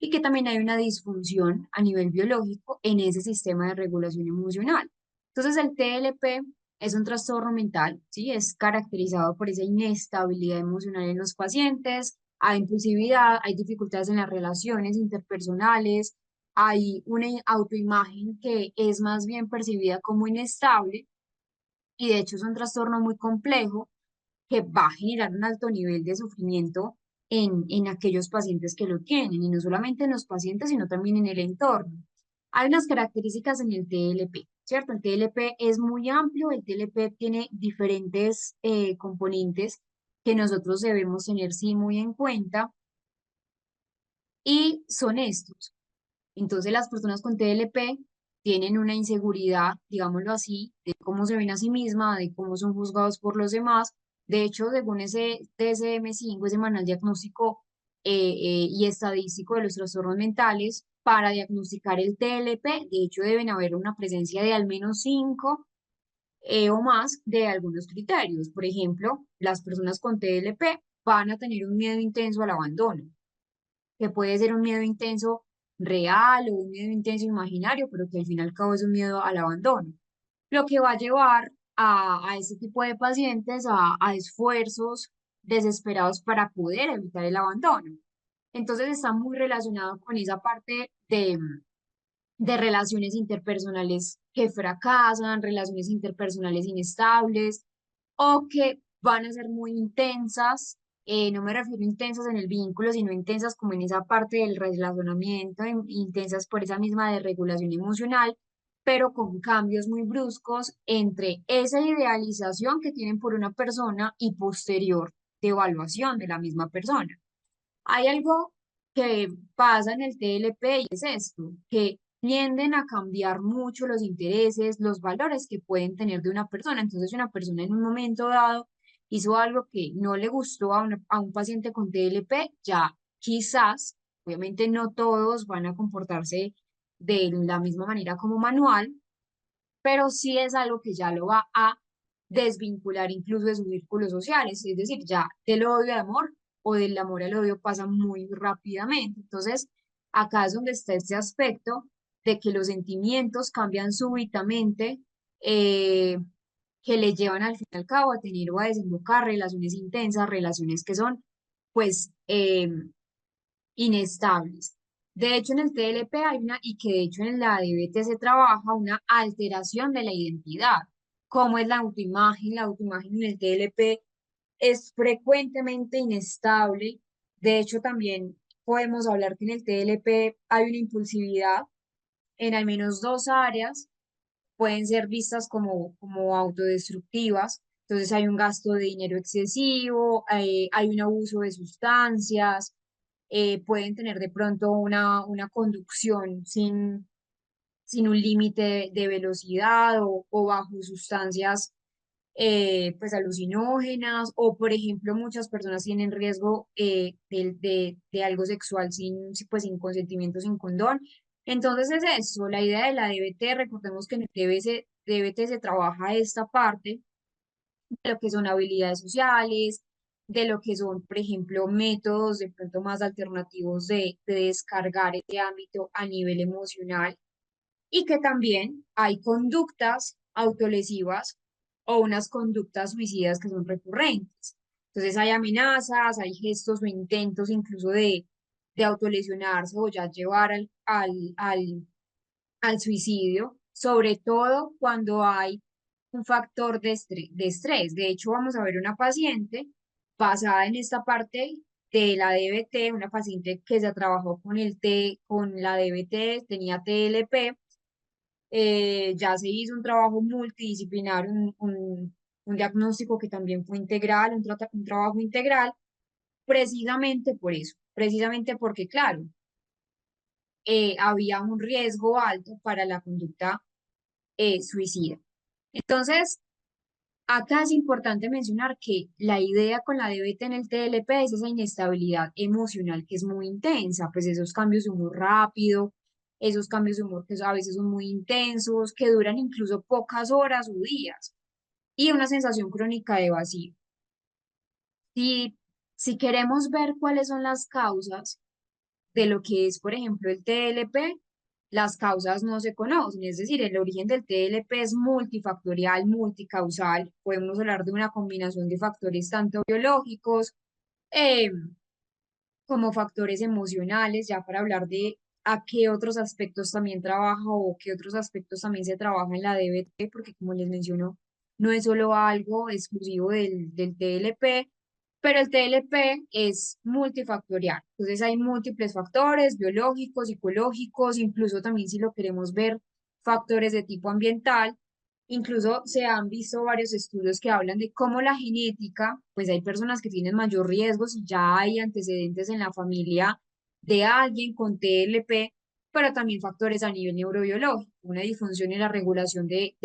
y que también hay una disfunción a nivel biológico en ese sistema de regulación emocional. Entonces, el TLP es un trastorno mental, ¿sí? Es caracterizado por esa inestabilidad emocional en los pacientes, hay impulsividad, hay dificultades en las relaciones interpersonales, hay una autoimagen que es más bien percibida como inestable, y de hecho es un trastorno muy complejo que va a generar un alto nivel de sufrimiento en aquellos pacientes que lo tienen, y no solamente en los pacientes, sino también en el entorno. Hay unas características en el TLP, ¿cierto? El TLP es muy amplio, el TLP tiene diferentes componentes que nosotros debemos tener sí muy en cuenta, y son estos. Entonces las personas con TLP tienen una inseguridad, digámoslo así, de cómo se ven a sí misma, de cómo son juzgados por los demás. De hecho, según ese DSM-5, ese manual diagnóstico y estadístico de los trastornos mentales, para diagnosticar el TLP, de hecho deben haber una presencia de al menos 5 o más de algunos criterios. Por ejemplo, las personas con TLP van a tener un miedo intenso al abandono, que puede ser un miedo intenso real o un miedo intenso imaginario, pero que al fin y al cabo es un miedo al abandono, lo que va a llevar a ese tipo de pacientes a esfuerzos desesperados para poder evitar el abandono. Entonces está muy relacionado con esa parte de relaciones interpersonales que fracasan, relaciones interpersonales inestables o que van a ser muy intensas. No me refiero a intensas en el vínculo, sino intensas como en esa parte del relacionamiento, intensas por esa misma desregulación emocional, pero con cambios muy bruscos entre esa idealización que tienen por una persona y posterior de evaluación de la misma persona. Hay algo que pasa en el TLP y es esto, que tienden a cambiar mucho los intereses, los valores que pueden tener de una persona. Entonces, una persona en un momento dado hizo algo que no le gustó a un paciente con TLP, ya quizás, obviamente no todos van a comportarse de la misma manera como manual, pero sí es algo que ya lo va a desvincular incluso de sus círculos sociales, es decir, ya del odio al amor o del amor al odio pasa muy rápidamente. Entonces, acá es donde está este aspecto de que los sentimientos cambian súbitamente, eh, que le llevan al fin y al cabo a tener o a desembocar relaciones intensas, relaciones que son, pues, inestables. De hecho, en el TLP hay una, y que de hecho en la DBT se trabaja una alteración de la identidad. ¿Cómo es la autoimagen en el TLP es frecuentemente inestable? De hecho, también podemos hablar que en el TLP hay una impulsividad en al menos dos áreas, pueden ser vistas como autodestructivas. Entonces hay un gasto de dinero excesivo, hay un abuso de sustancias, pueden tener de pronto una conducción sin un límite de velocidad o bajo sustancias pues alucinógenas, o por ejemplo muchas personas tienen riesgo de algo sexual pues, sin consentimiento, sin condón. Entonces es eso, la idea de la DBT, recordemos que en el DBT se trabaja esta parte de lo que son habilidades sociales, de lo que son, por ejemplo, métodos de pronto más alternativos de descargar ese ámbito a nivel emocional, y que también hay conductas autolesivas o unas conductas suicidas que son recurrentes. Entonces hay amenazas, hay gestos o intentos incluso de autolesionarse o ya llevar al suicidio, sobre todo cuando hay un factor de estrés. De hecho, vamos a ver una paciente basada en esta parte de la DBT, una paciente que se trabajó con con la DBT, tenía TLP, ya se hizo un trabajo multidisciplinar, un diagnóstico que también fue integral, un trabajo integral, precisamente por eso, precisamente porque, claro, había un riesgo alto para la conducta suicida. Entonces, acá es importante mencionar que la idea con la DBT en el TLP es esa inestabilidad emocional que es muy intensa, pues esos cambios de humor rápido, esos cambios de humor que a veces son muy intensos, que duran incluso pocas horas o días, y una sensación crónica de vacío. Si, si queremos ver cuáles son las causas de lo que es, por ejemplo, el TLP, las causas no se conocen, es decir, el origen del TLP es multifactorial, multicausal, podemos hablar de una combinación de factores tanto biológicos eh, como factores emocionales, ya para hablar de a qué otros aspectos también trabaja o qué otros aspectos también se trabaja en la DBT, porque como les menciono, no es solo algo exclusivo del TLP, pero el TLP es multifactorial. Entonces hay múltiples factores biológicos, psicológicos, incluso también si lo queremos ver, factores de tipo ambiental. Incluso se han visto varios estudios que hablan de cómo la genética, pues hay personas que tienen mayor riesgo si ya hay antecedentes en la familia de alguien con TLP, pero también factores a nivel neurobiológico, una disfunción en la regulación de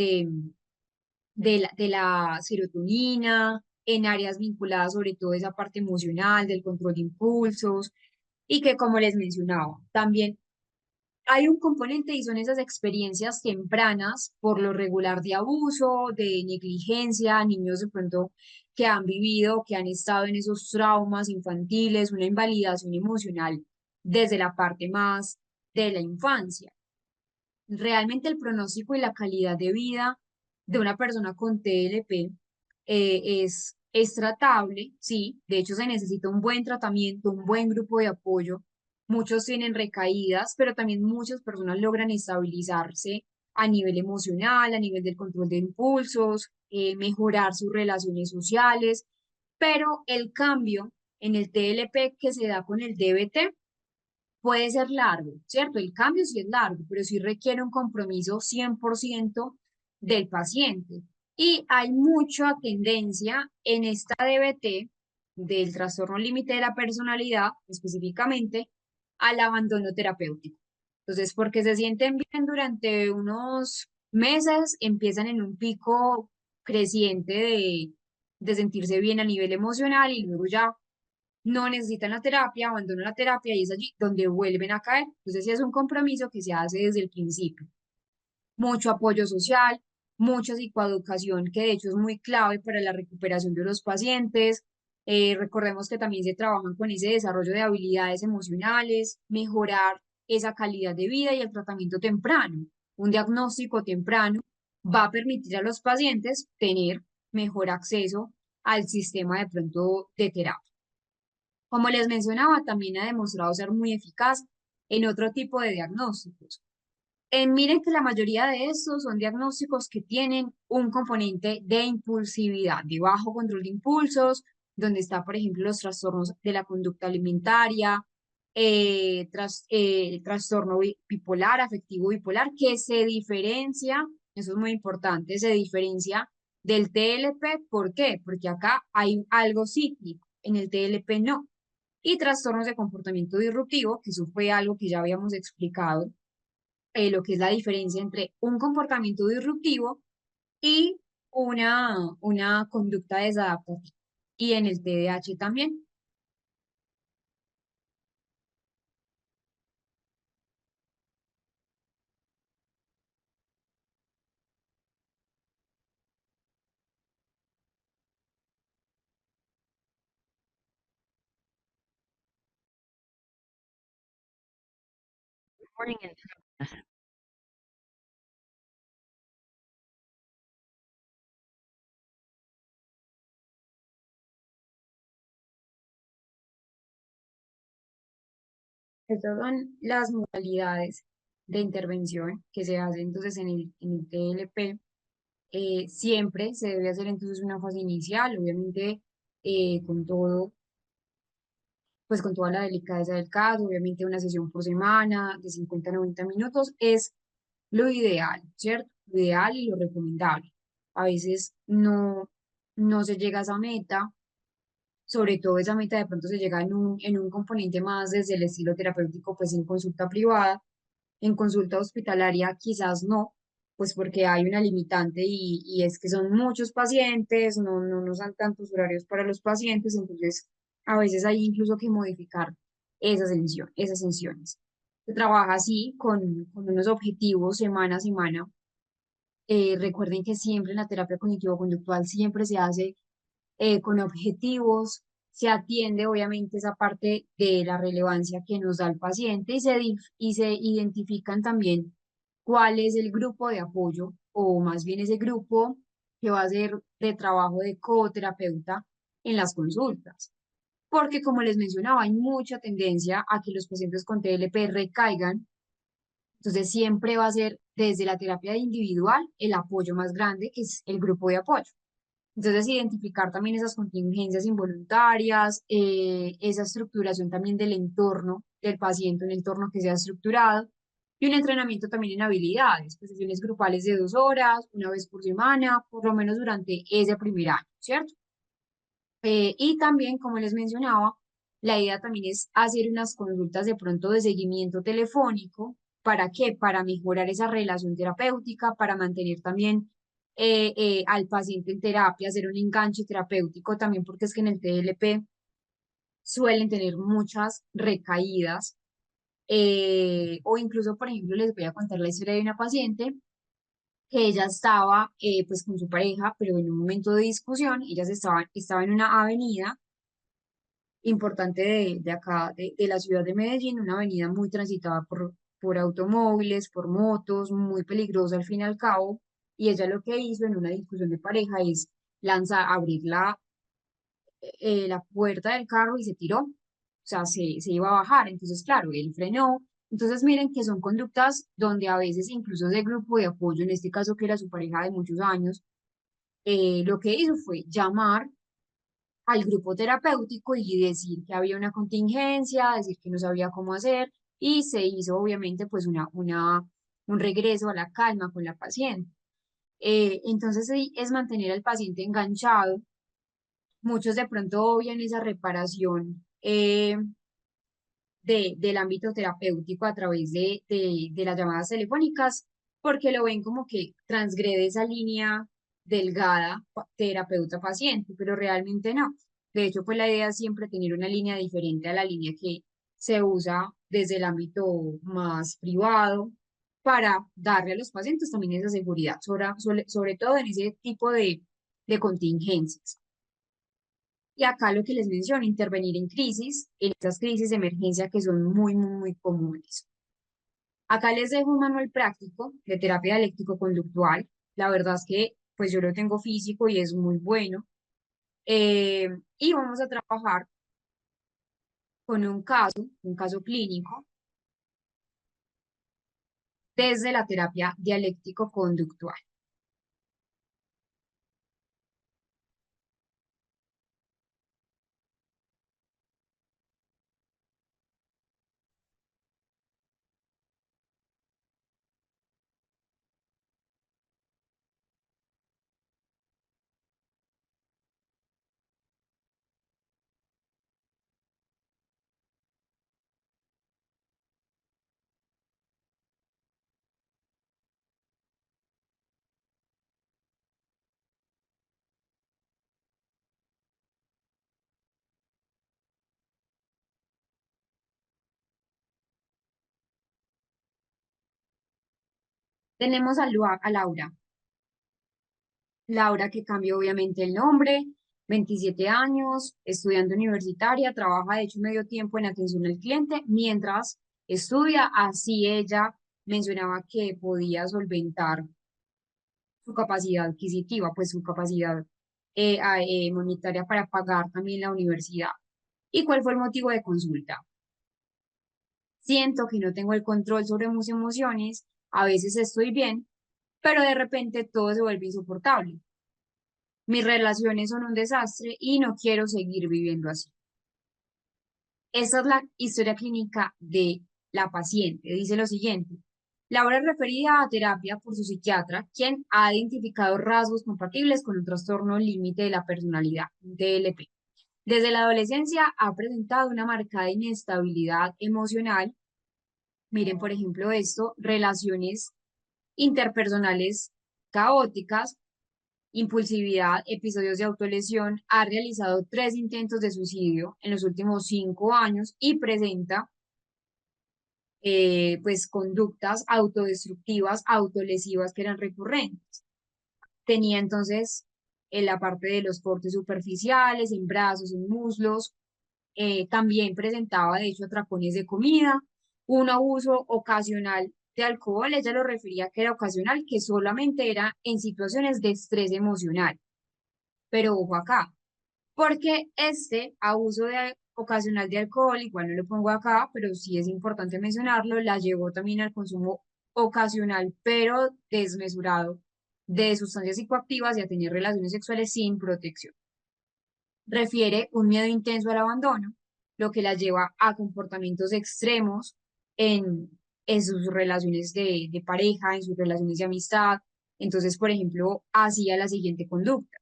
la serotonina, en áreas vinculadas sobre todo a esa parte emocional, del control de impulsos, y que como les mencionaba, también hay un componente y son esas experiencias tempranas, por lo regular de abuso, de negligencia, niños de pronto que han vivido, que han estado en esos traumas infantiles, una invalidación emocional desde la parte más de la infancia. Realmente el pronóstico y la calidad de vida de una persona con TLP es tratable, sí, de hecho se necesita un buen tratamiento, un buen grupo de apoyo. Muchos tienen recaídas, pero también muchas personas logran estabilizarse a nivel emocional, a nivel del control de impulsos, mejorar sus relaciones sociales, pero el cambio en el TLP que se da con el DBT puede ser largo, ¿cierto? El cambio sí es largo, pero sí requiere un compromiso 100% del paciente. Y hay mucha tendencia en esta DBT, del trastorno límite de la personalidad, específicamente, al abandono terapéutico. Entonces, porque se sienten bien durante unos meses, empiezan en un pico creciente de sentirse bien a nivel emocional y luego ya no necesitan la terapia, abandonan la terapia y es allí donde vuelven a caer. Entonces, sí es un compromiso que se hace desde el principio. Mucho apoyo social, mucha psicoeducación, que de hecho es muy clave para la recuperación de los pacientes. Recordemos que también se trabajan con ese desarrollo de habilidades emocionales, mejorar esa calidad de vida y el tratamiento temprano. Un diagnóstico temprano va a permitir a los pacientes tener mejor acceso al sistema de pronto de terapia. Como les mencionaba, también ha demostrado ser muy eficaz en otro tipo de diagnósticos. Miren que la mayoría de estos son diagnósticos que tienen un componente de impulsividad, de bajo control de impulsos, donde está, por ejemplo, los trastornos de la conducta alimentaria, trastorno bipolar, afectivo bipolar, que se diferencia, eso es muy importante, se diferencia del TLP. ¿Por qué? Porque acá hay algo cíclico, en el TLP no. Y trastornos de comportamiento disruptivo, que eso fue algo que ya habíamos explicado, lo que es la diferencia entre un comportamiento disruptivo y una conducta desadaptativa. Y en el TDAH también. Morning and Estas son las modalidades de intervención que se hacen entonces en el TLP. Siempre se debe hacer entonces una fase inicial, obviamente con todo, pues con toda la delicadeza del caso, obviamente una sesión por semana de 50 a 90 minutos es lo ideal, ¿cierto? Lo ideal y lo recomendable. A veces no se llega a esa meta, sobre todo esa meta de pronto se llega en un componente más desde el estilo terapéutico, pues en consulta privada, en consulta hospitalaria quizás no, pues porque hay una limitante y es que son muchos pacientes, no nos dan tantos horarios para los pacientes, entonces a veces hay incluso que modificar esas sesiones. Se trabaja así con unos objetivos semana a semana. Recuerden que siempre en la terapia cognitivo-conductual siempre se hace con objetivos, se atiende obviamente esa parte de la relevancia que nos da el paciente y se identifican también cuál es el grupo de apoyo o más bien ese grupo que va a ser de trabajo de coterapeuta en las consultas. Porque como les mencionaba, hay mucha tendencia a que los pacientes con TLP recaigan, entonces siempre va a ser desde la terapia individual el apoyo más grande, que es el grupo de apoyo. Entonces, identificar también esas contingencias involuntarias, esa estructuración también del entorno del paciente, un entorno que sea estructurado, y un entrenamiento también en habilidades, pues sesiones grupales de 2 horas, una vez por semana, por lo menos durante ese primer año, ¿cierto? Y también, como les mencionaba, la idea también es hacer unas consultas de pronto de seguimiento telefónico. ¿Para qué? Para mejorar esa relación terapéutica, para mantener también al paciente en terapia, hacer un enganche terapéutico también, porque es que en el TLP suelen tener muchas recaídas. O incluso, por ejemplo, les voy a contar la historia de una paciente que ella estaba pues con su pareja, pero en un momento de discusión, estaba en una avenida importante de acá, de la ciudad de Medellín, una avenida muy transitada por automóviles, por motos, muy peligrosa al fin y al cabo, y ella lo que hizo en una discusión de pareja es abrir la puerta del carro y se tiró, o sea, se iba a bajar, entonces claro, él frenó, entonces miren que son conductas donde a veces incluso ese grupo de apoyo, en este caso que era su pareja de muchos años, lo que hizo fue llamar al grupo terapéutico y decir que había una contingencia, decir que no sabía cómo hacer y se hizo obviamente pues un regreso a la calma con la paciente. Entonces sí, es mantener al paciente enganchado. Muchos de pronto obvian esa reparación del ámbito terapéutico a través de las llamadas telefónicas porque lo ven como que transgrede esa línea delgada terapeuta-paciente, pero realmente no. De hecho, pues la idea es siempre tener una línea diferente a la línea que se usa desde el ámbito más privado para darle a los pacientes también esa seguridad, sobre todo en ese tipo de contingencias. Y acá lo que les menciono, intervenir en crisis, en estas crisis de emergencia que son muy comunes. Acá les dejo un manual práctico de terapia dialéctico-conductual. La verdad es que pues yo lo tengo físico y es muy bueno. Eh, y vamos a trabajar con un caso clínico, desde la terapia dialéctico-conductual. Tenemos a Laura. Laura que cambió obviamente el nombre, 27 años, estudiante universitaria, trabaja de hecho medio tiempo en atención al cliente mientras estudia, así ella mencionaba que podía solventar su capacidad adquisitiva, pues su capacidad monetaria para pagar también la universidad. ¿Y cuál fue el motivo de consulta? siento que no tengo el control sobre mis emociones, a veces estoy bien, pero de repente todo se vuelve insoportable. Mis relaciones son un desastre y no quiero seguir viviendo así. Esa es la historia clínica de la paciente. Dice lo siguiente. Laura es referida a terapia por su psiquiatra, quien ha identificado rasgos compatibles con un trastorno límite de la personalidad, un TLP. Desde la adolescencia ha presentado una marcada inestabilidad emocional. Miren, por ejemplo, esto, relaciones interpersonales caóticas, impulsividad, episodios de autolesión, ha realizado 3 intentos de suicidio en los últimos 5 años y presenta pues conductas autodestructivas, autolesivas que eran recurrentes. Tenía entonces en la parte de los cortes superficiales, en brazos, en muslos, también presentaba de hecho atracones de comida, un abuso ocasional de alcohol, ella lo refería que era ocasional, que solamente era en situaciones de estrés emocional. Pero ojo acá, porque este abuso ocasional de alcohol, igual no lo pongo acá, pero sí es importante mencionarlo, la llevó también al consumo ocasional, pero desmesurado, de sustancias psicoactivas y a tener relaciones sexuales sin protección. Refiere un miedo intenso al abandono, lo que la lleva a comportamientos extremos en, en sus relaciones de pareja, en sus relaciones de amistad. Entonces, por ejemplo, hacía la siguiente conducta: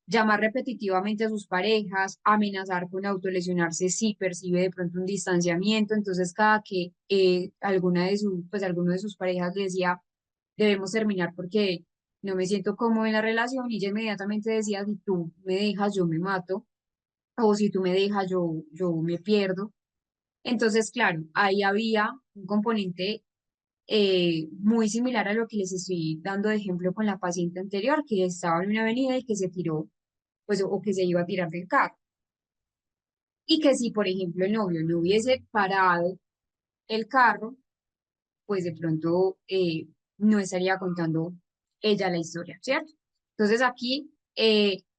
llamar repetitivamente a sus parejas, amenazar con autolesionarse si percibe de pronto un distanciamiento. Entonces, cada que alguno de sus parejas le decía, debemos terminar porque no me siento cómodo en la relación, y ella inmediatamente decía, si tú me dejas, yo me mato, o si tú me dejas, yo me pierdo. Entonces, claro, ahí había un componente muy similar a lo que les estoy dando de ejemplo con la paciente anterior, que estaba en una avenida y que se tiró, pues, o que se iba a tirar del carro. Y que si, por ejemplo, el novio no hubiese parado el carro, pues de pronto no estaría contando ella la historia, ¿cierto? Entonces aquí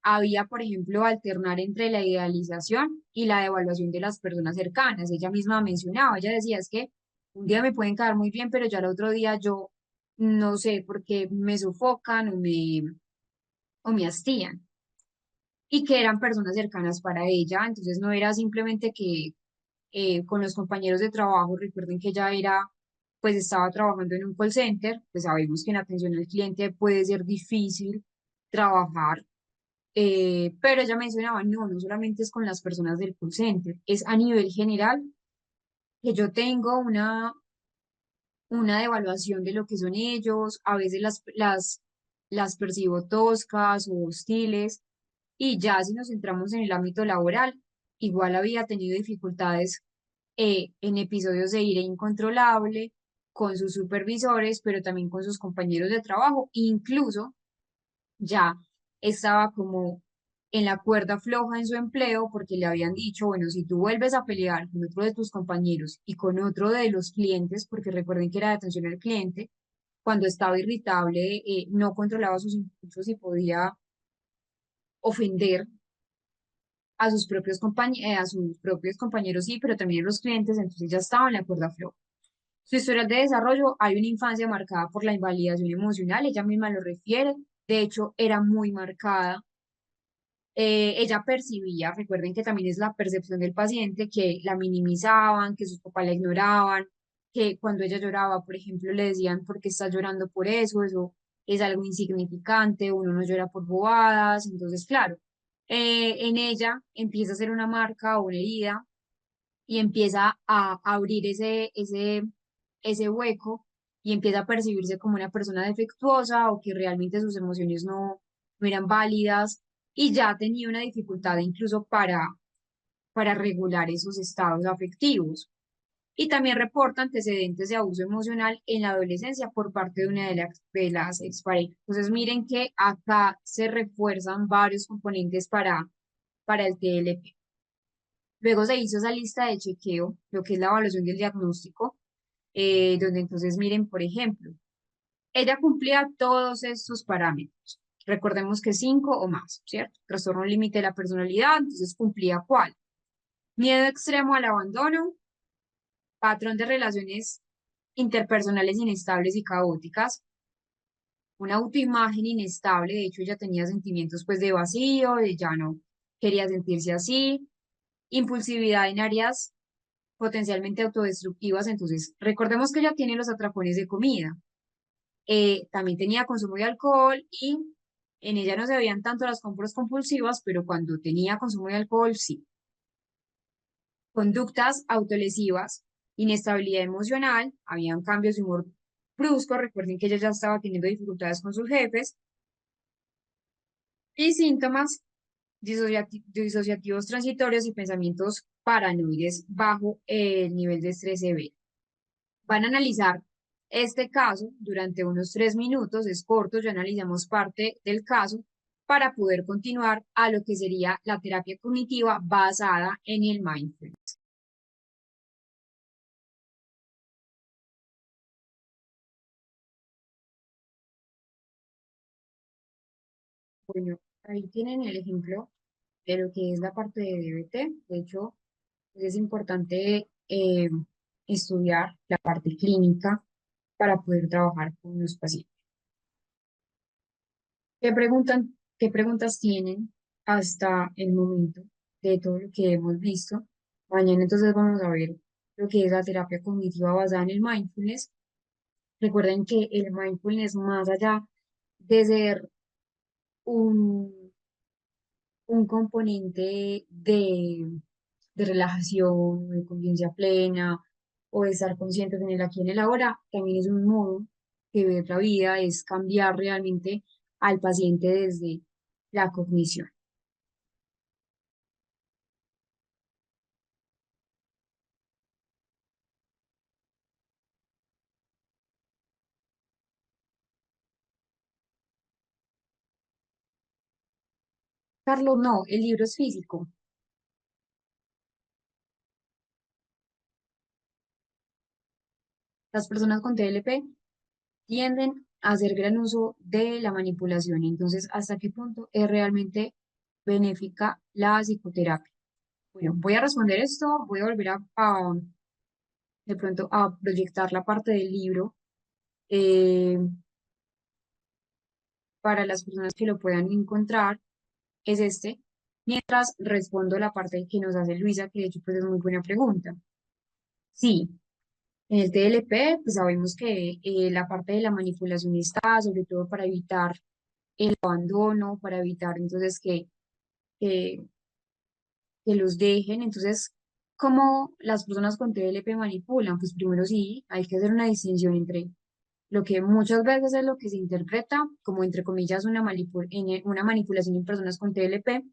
había, por ejemplo, alternar entre la idealización y la evaluación de las personas cercanas. Ella misma mencionaba, ella decía, es que un día me pueden caer muy bien, pero ya el otro día yo no sé, porque me sofocan o me hastían, y que eran personas cercanas para ella. Entonces no era simplemente que con los compañeros de trabajo, recuerden que ella era, pues estaba trabajando en un call center, pues sabemos que en atención al cliente puede ser difícil trabajar, pero ella mencionaba, no, no solamente es con las personas del call center, es a nivel general que yo tengo una devaluación de lo que son ellos, a veces las percibo toscas o hostiles. Y ya si nos centramos en el ámbito laboral, igual había tenido dificultades en episodios de ira incontrolable con sus supervisores, pero también con sus compañeros de trabajo. Incluso ya estaba como en la cuerda floja en su empleo porque le habían dicho, bueno, si tú vuelves a pelear con otro de tus compañeros y con otro de los clientes, porque recuerden que era de atención al cliente, cuando estaba irritable, no controlaba sus impulsos y podía ofender a sus propios compañeros, sí, pero también a los clientes. Entonces ya estaba en la cuerda floja. Su historial de desarrollo: hay una infancia marcada por la invalidación emocional, ella misma lo refiere, de hecho era muy marcada. Ella percibía, recuerden que también es la percepción del paciente, que la minimizaban, que sus papás la ignoraban, que cuando ella lloraba, por ejemplo, le decían, ¿por qué estás llorando por eso? Eso es algo insignificante, uno no llora por bobadas. Entonces, claro, en ella empieza a ser una marca o una herida y empieza a abrir ese hueco, y empieza a percibirse como una persona defectuosa o que realmente sus emociones no eran válidas, y ya tenía una dificultad incluso para regular esos estados afectivos. Y también reporta antecedentes de abuso emocional en la adolescencia por parte de una de las exparejas. Entonces miren que acá se refuerzan varios componentes para el TLP. Luego se hizo esa lista de chequeo, lo que es la evaluación del diagnóstico, donde entonces miren, por ejemplo, ella cumplía todos estos parámetros. Recordemos que 5 o más, ¿cierto? Trastorno límite de la personalidad, entonces cumplía ¿cuál? Miedo extremo al abandono, patrón de relaciones interpersonales inestables y caóticas, una autoimagen inestable, de hecho ella tenía sentimientos pues de vacío, de ya no quería sentirse así, impulsividad en áreas potencialmente autodestructivas, entonces recordemos que ella tiene los atracones de comida, también tenía consumo de alcohol y en ella no se veían tanto las compras compulsivas, pero cuando tenía consumo de alcohol sí. Conductas autolesivas, inestabilidad emocional, habían cambios de humor bruscos, recuerden que ella ya estaba teniendo dificultades con sus jefes, y síntomas disociativos transitorios y pensamientos paranoides bajo el nivel de estrés severo. Van a analizar este caso durante unos 3 minutos, es corto, ya analizamos parte del caso para poder continuar a lo que sería la terapia cognitiva basada en el mindfulness. Bueno, ahí tienen el ejemplo de lo que es la parte de DBT. De hecho, pues es importante estudiar la parte clínica para poder trabajar con los pacientes. ¿Qué preguntas tienen hasta el momento de todo lo que hemos visto? Mañana entonces vamos a ver lo que es la terapia cognitiva basada en el mindfulness. Recuerden que el mindfulness, más allá de ser un, un componente de relajación, de conciencia plena o de estar conscientes en el aquí y en el ahora, también es un modo de ver la vida, es cambiar realmente al paciente desde la cognición. Carlos, no, el libro es físico. Las personas con TLP tienden a hacer gran uso de la manipulación. Entonces, ¿hasta qué punto es realmente benéfica la psicoterapia? Bueno, voy a responder esto, voy a volver de pronto a proyectar la parte del libro eh, para las personas que lo puedan encontrar. Es este. Mientras respondo la parte que nos hace Luisa, que de hecho pues es muy buena pregunta. Sí, en el TLP, pues sabemos que la parte de la manipulación está, sobre todo para evitar el abandono, para evitar entonces que, que los dejen. Entonces, ¿cómo las personas con TLP manipulan? Pues primero sí, hay que hacer una distinción entre lo que muchas veces es lo que se interpreta como, entre comillas, una manipulación en personas con TLP,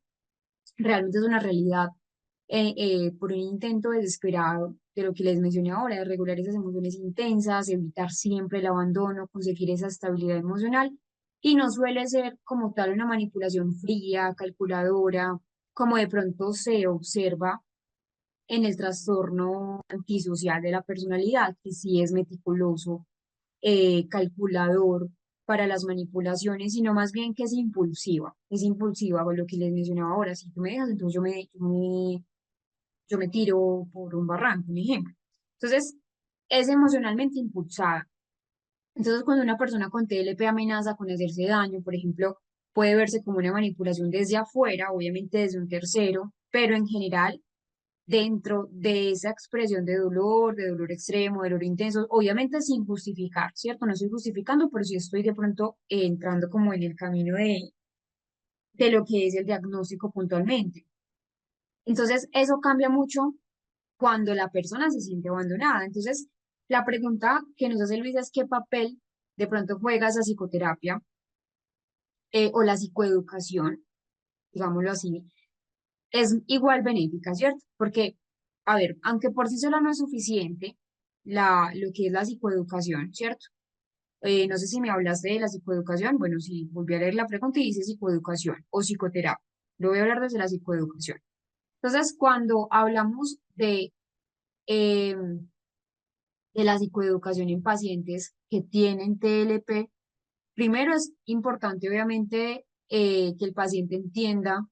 realmente es una realidad por un intento desesperado de lo que les mencioné ahora, de regular esas emociones intensas, evitar siempre el abandono, conseguir esa estabilidad emocional. Y no suele ser como tal una manipulación fría, calculadora, como de pronto se observa en el trastorno antisocial de la personalidad, que sí es meticuloso, calculador para las manipulaciones, sino más bien que es impulsiva, con lo que les mencionaba ahora, si tú me dejas, entonces yo me tiro por un barranco, un ejemplo. Entonces, es emocionalmente impulsada. Entonces, cuando una persona con TLP amenaza con hacerse daño, por ejemplo, puede verse como una manipulación desde afuera, obviamente desde un tercero, pero en general dentro de esa expresión de dolor extremo, de dolor intenso, obviamente sin justificar, ¿cierto? No estoy justificando, pero sí estoy de pronto entrando como en el camino de lo que es el diagnóstico puntualmente. Entonces, eso cambia mucho cuando la persona se siente abandonada. Entonces, la pregunta que nos hace Luisa es qué papel de pronto juega esa psicoterapia o la psicoeducación, digámoslo así, es igual benéfica, ¿cierto? Porque, a ver, aunque por sí sola no es suficiente lo que es la psicoeducación, ¿cierto? No sé si me hablaste de la psicoeducación, bueno, sí, volví a leer la pregunta y dice psicoeducación o psicoterapia. Lo voy a hablar desde la psicoeducación. Entonces, cuando hablamos eh, de la psicoeducación en pacientes que tienen TLP, primero es importante, obviamente, que el paciente entienda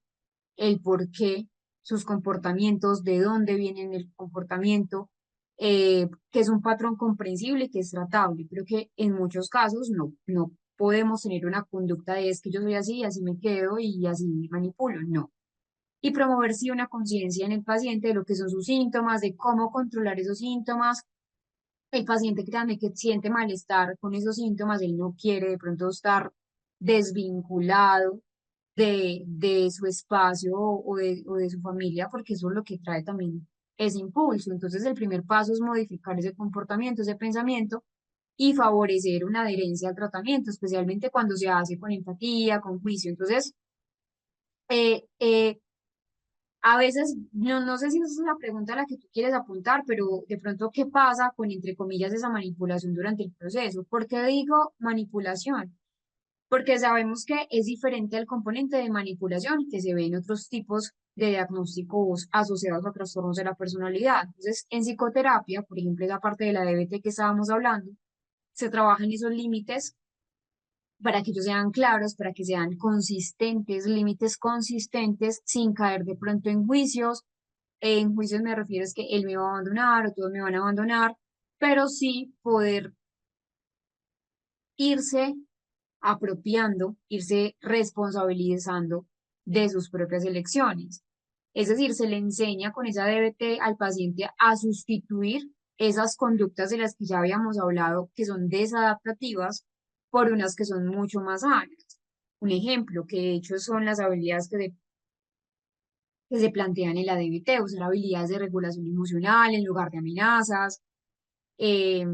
el por qué sus comportamientos, de dónde vienen el comportamiento, que es un patrón comprensible y que es tratable, pero que en muchos casos no podemos tener una conducta de es que yo soy así y así me quedo y así manipulo, no. Y promover sí una conciencia en el paciente de lo que son sus síntomas, de cómo controlar esos síntomas. El paciente, créanme, que siente malestar con esos síntomas, él no quiere de pronto estar desvinculado de su espacio o de su familia, porque eso es lo que trae también ese impulso. Entonces, el primer paso es modificar ese comportamiento, ese pensamiento y favorecer una adherencia al tratamiento, especialmente cuando se hace con empatía, con juicio. Entonces, eh, eh, a veces, no sé si esa es la pregunta a la que tú quieres apuntar, pero de pronto, ¿qué pasa con, entre comillas, esa manipulación durante el proceso? ¿Por qué digo manipulación? Porque sabemos que es diferente al componente de manipulación que se ve en otros tipos de diagnósticos asociados a trastornos de la personalidad. Entonces, en psicoterapia, por ejemplo, esa parte de la DBT que estábamos hablando, se trabajan esos límites para que ellos sean claros, para que sean consistentes, límites consistentes, sin caer de pronto en juicios. En juicios me refiero es que él me va a abandonar o todos me van a abandonar, pero sí poder irse apropiando, irse responsabilizando de sus propias elecciones. Es decir, se le enseña con esa DBT al paciente a sustituir esas conductas de las que ya habíamos hablado, que son desadaptativas, por unas que son mucho más sanas. Un ejemplo, que de hecho son las habilidades que se plantean en la DBT, usar habilidades de regulación emocional en lugar de amenazas, eh,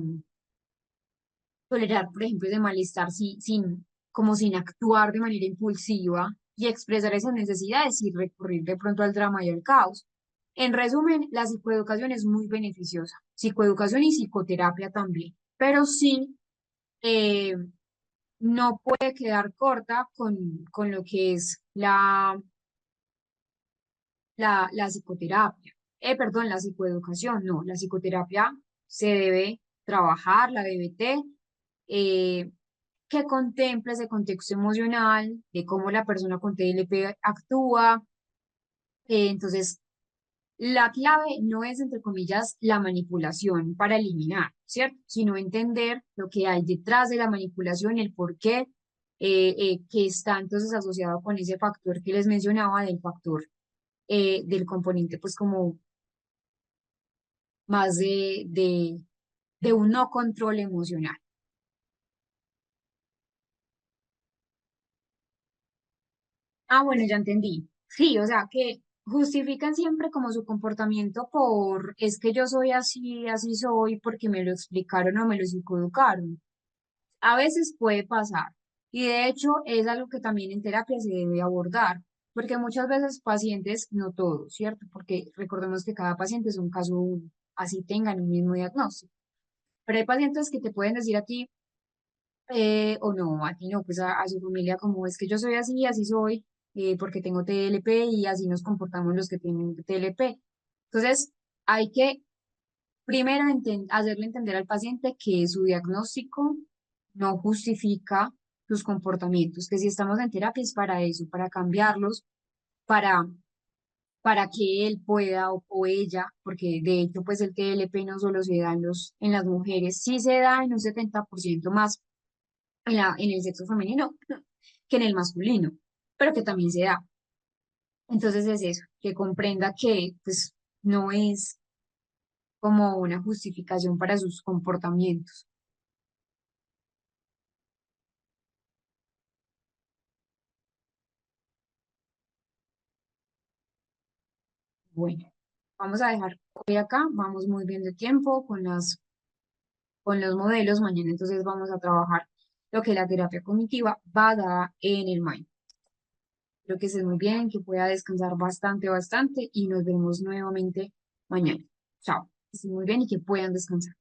tolerar, por ejemplo, ese malestar como sin actuar de manera impulsiva y expresar esas necesidades y recurrir de pronto al drama y al caos. En resumen, la psicoeducación es muy beneficiosa, psicoeducación y psicoterapia también, pero sí eh, no puede quedar corta con lo que es la psicoterapia. Perdón, la psicoeducación, no, la psicoterapia se debe trabajar, la DBT, que contemple ese contexto emocional, de cómo la persona con TLP actúa. Entonces, la clave no es, entre comillas, la manipulación para eliminar, ¿cierto? Sino entender lo que hay detrás de la manipulación, el por qué, que está entonces asociado con ese factor que les mencionaba, del factor del componente, pues como más de un no control emocional. Ah, bueno, ya entendí. Sí, o sea, que justifican siempre como su comportamiento por, es que yo soy así, así soy, porque me lo explicaron o me lo psicoeducaron. A veces puede pasar. Y de hecho es algo que también en terapia se debe abordar, porque muchas veces pacientes, no todos, ¿cierto? Porque recordemos que cada paciente es un caso único, así tengan el mismo diagnóstico. Pero hay pacientes que te pueden decir a ti, o no, a ti no, pues a su familia, como es que yo soy así, así soy, porque tengo TLP y así nos comportamos los que tienen TLP. Entonces, hay que primero hacerle entender al paciente que su diagnóstico no justifica sus comportamientos, que si estamos en terapia es para eso, para cambiarlos, para, para que él pueda o ella, porque de hecho pues el TLP no solo se da en las mujeres, sí se da en un 70% más en el sexo femenino que en el masculino, pero que también se da. Entonces es eso, que comprenda que pues no es como una justificación para sus comportamientos. Bueno, vamos a dejar hoy acá, vamos muy bien de tiempo con los modelos, mañana entonces vamos a trabajar lo que la terapia cognitiva va a dar en el mind. Espero que estés muy bien, que pueda descansar bastante, bastante y nos vemos nuevamente mañana. Chao, que estén muy bien y que puedan descansar.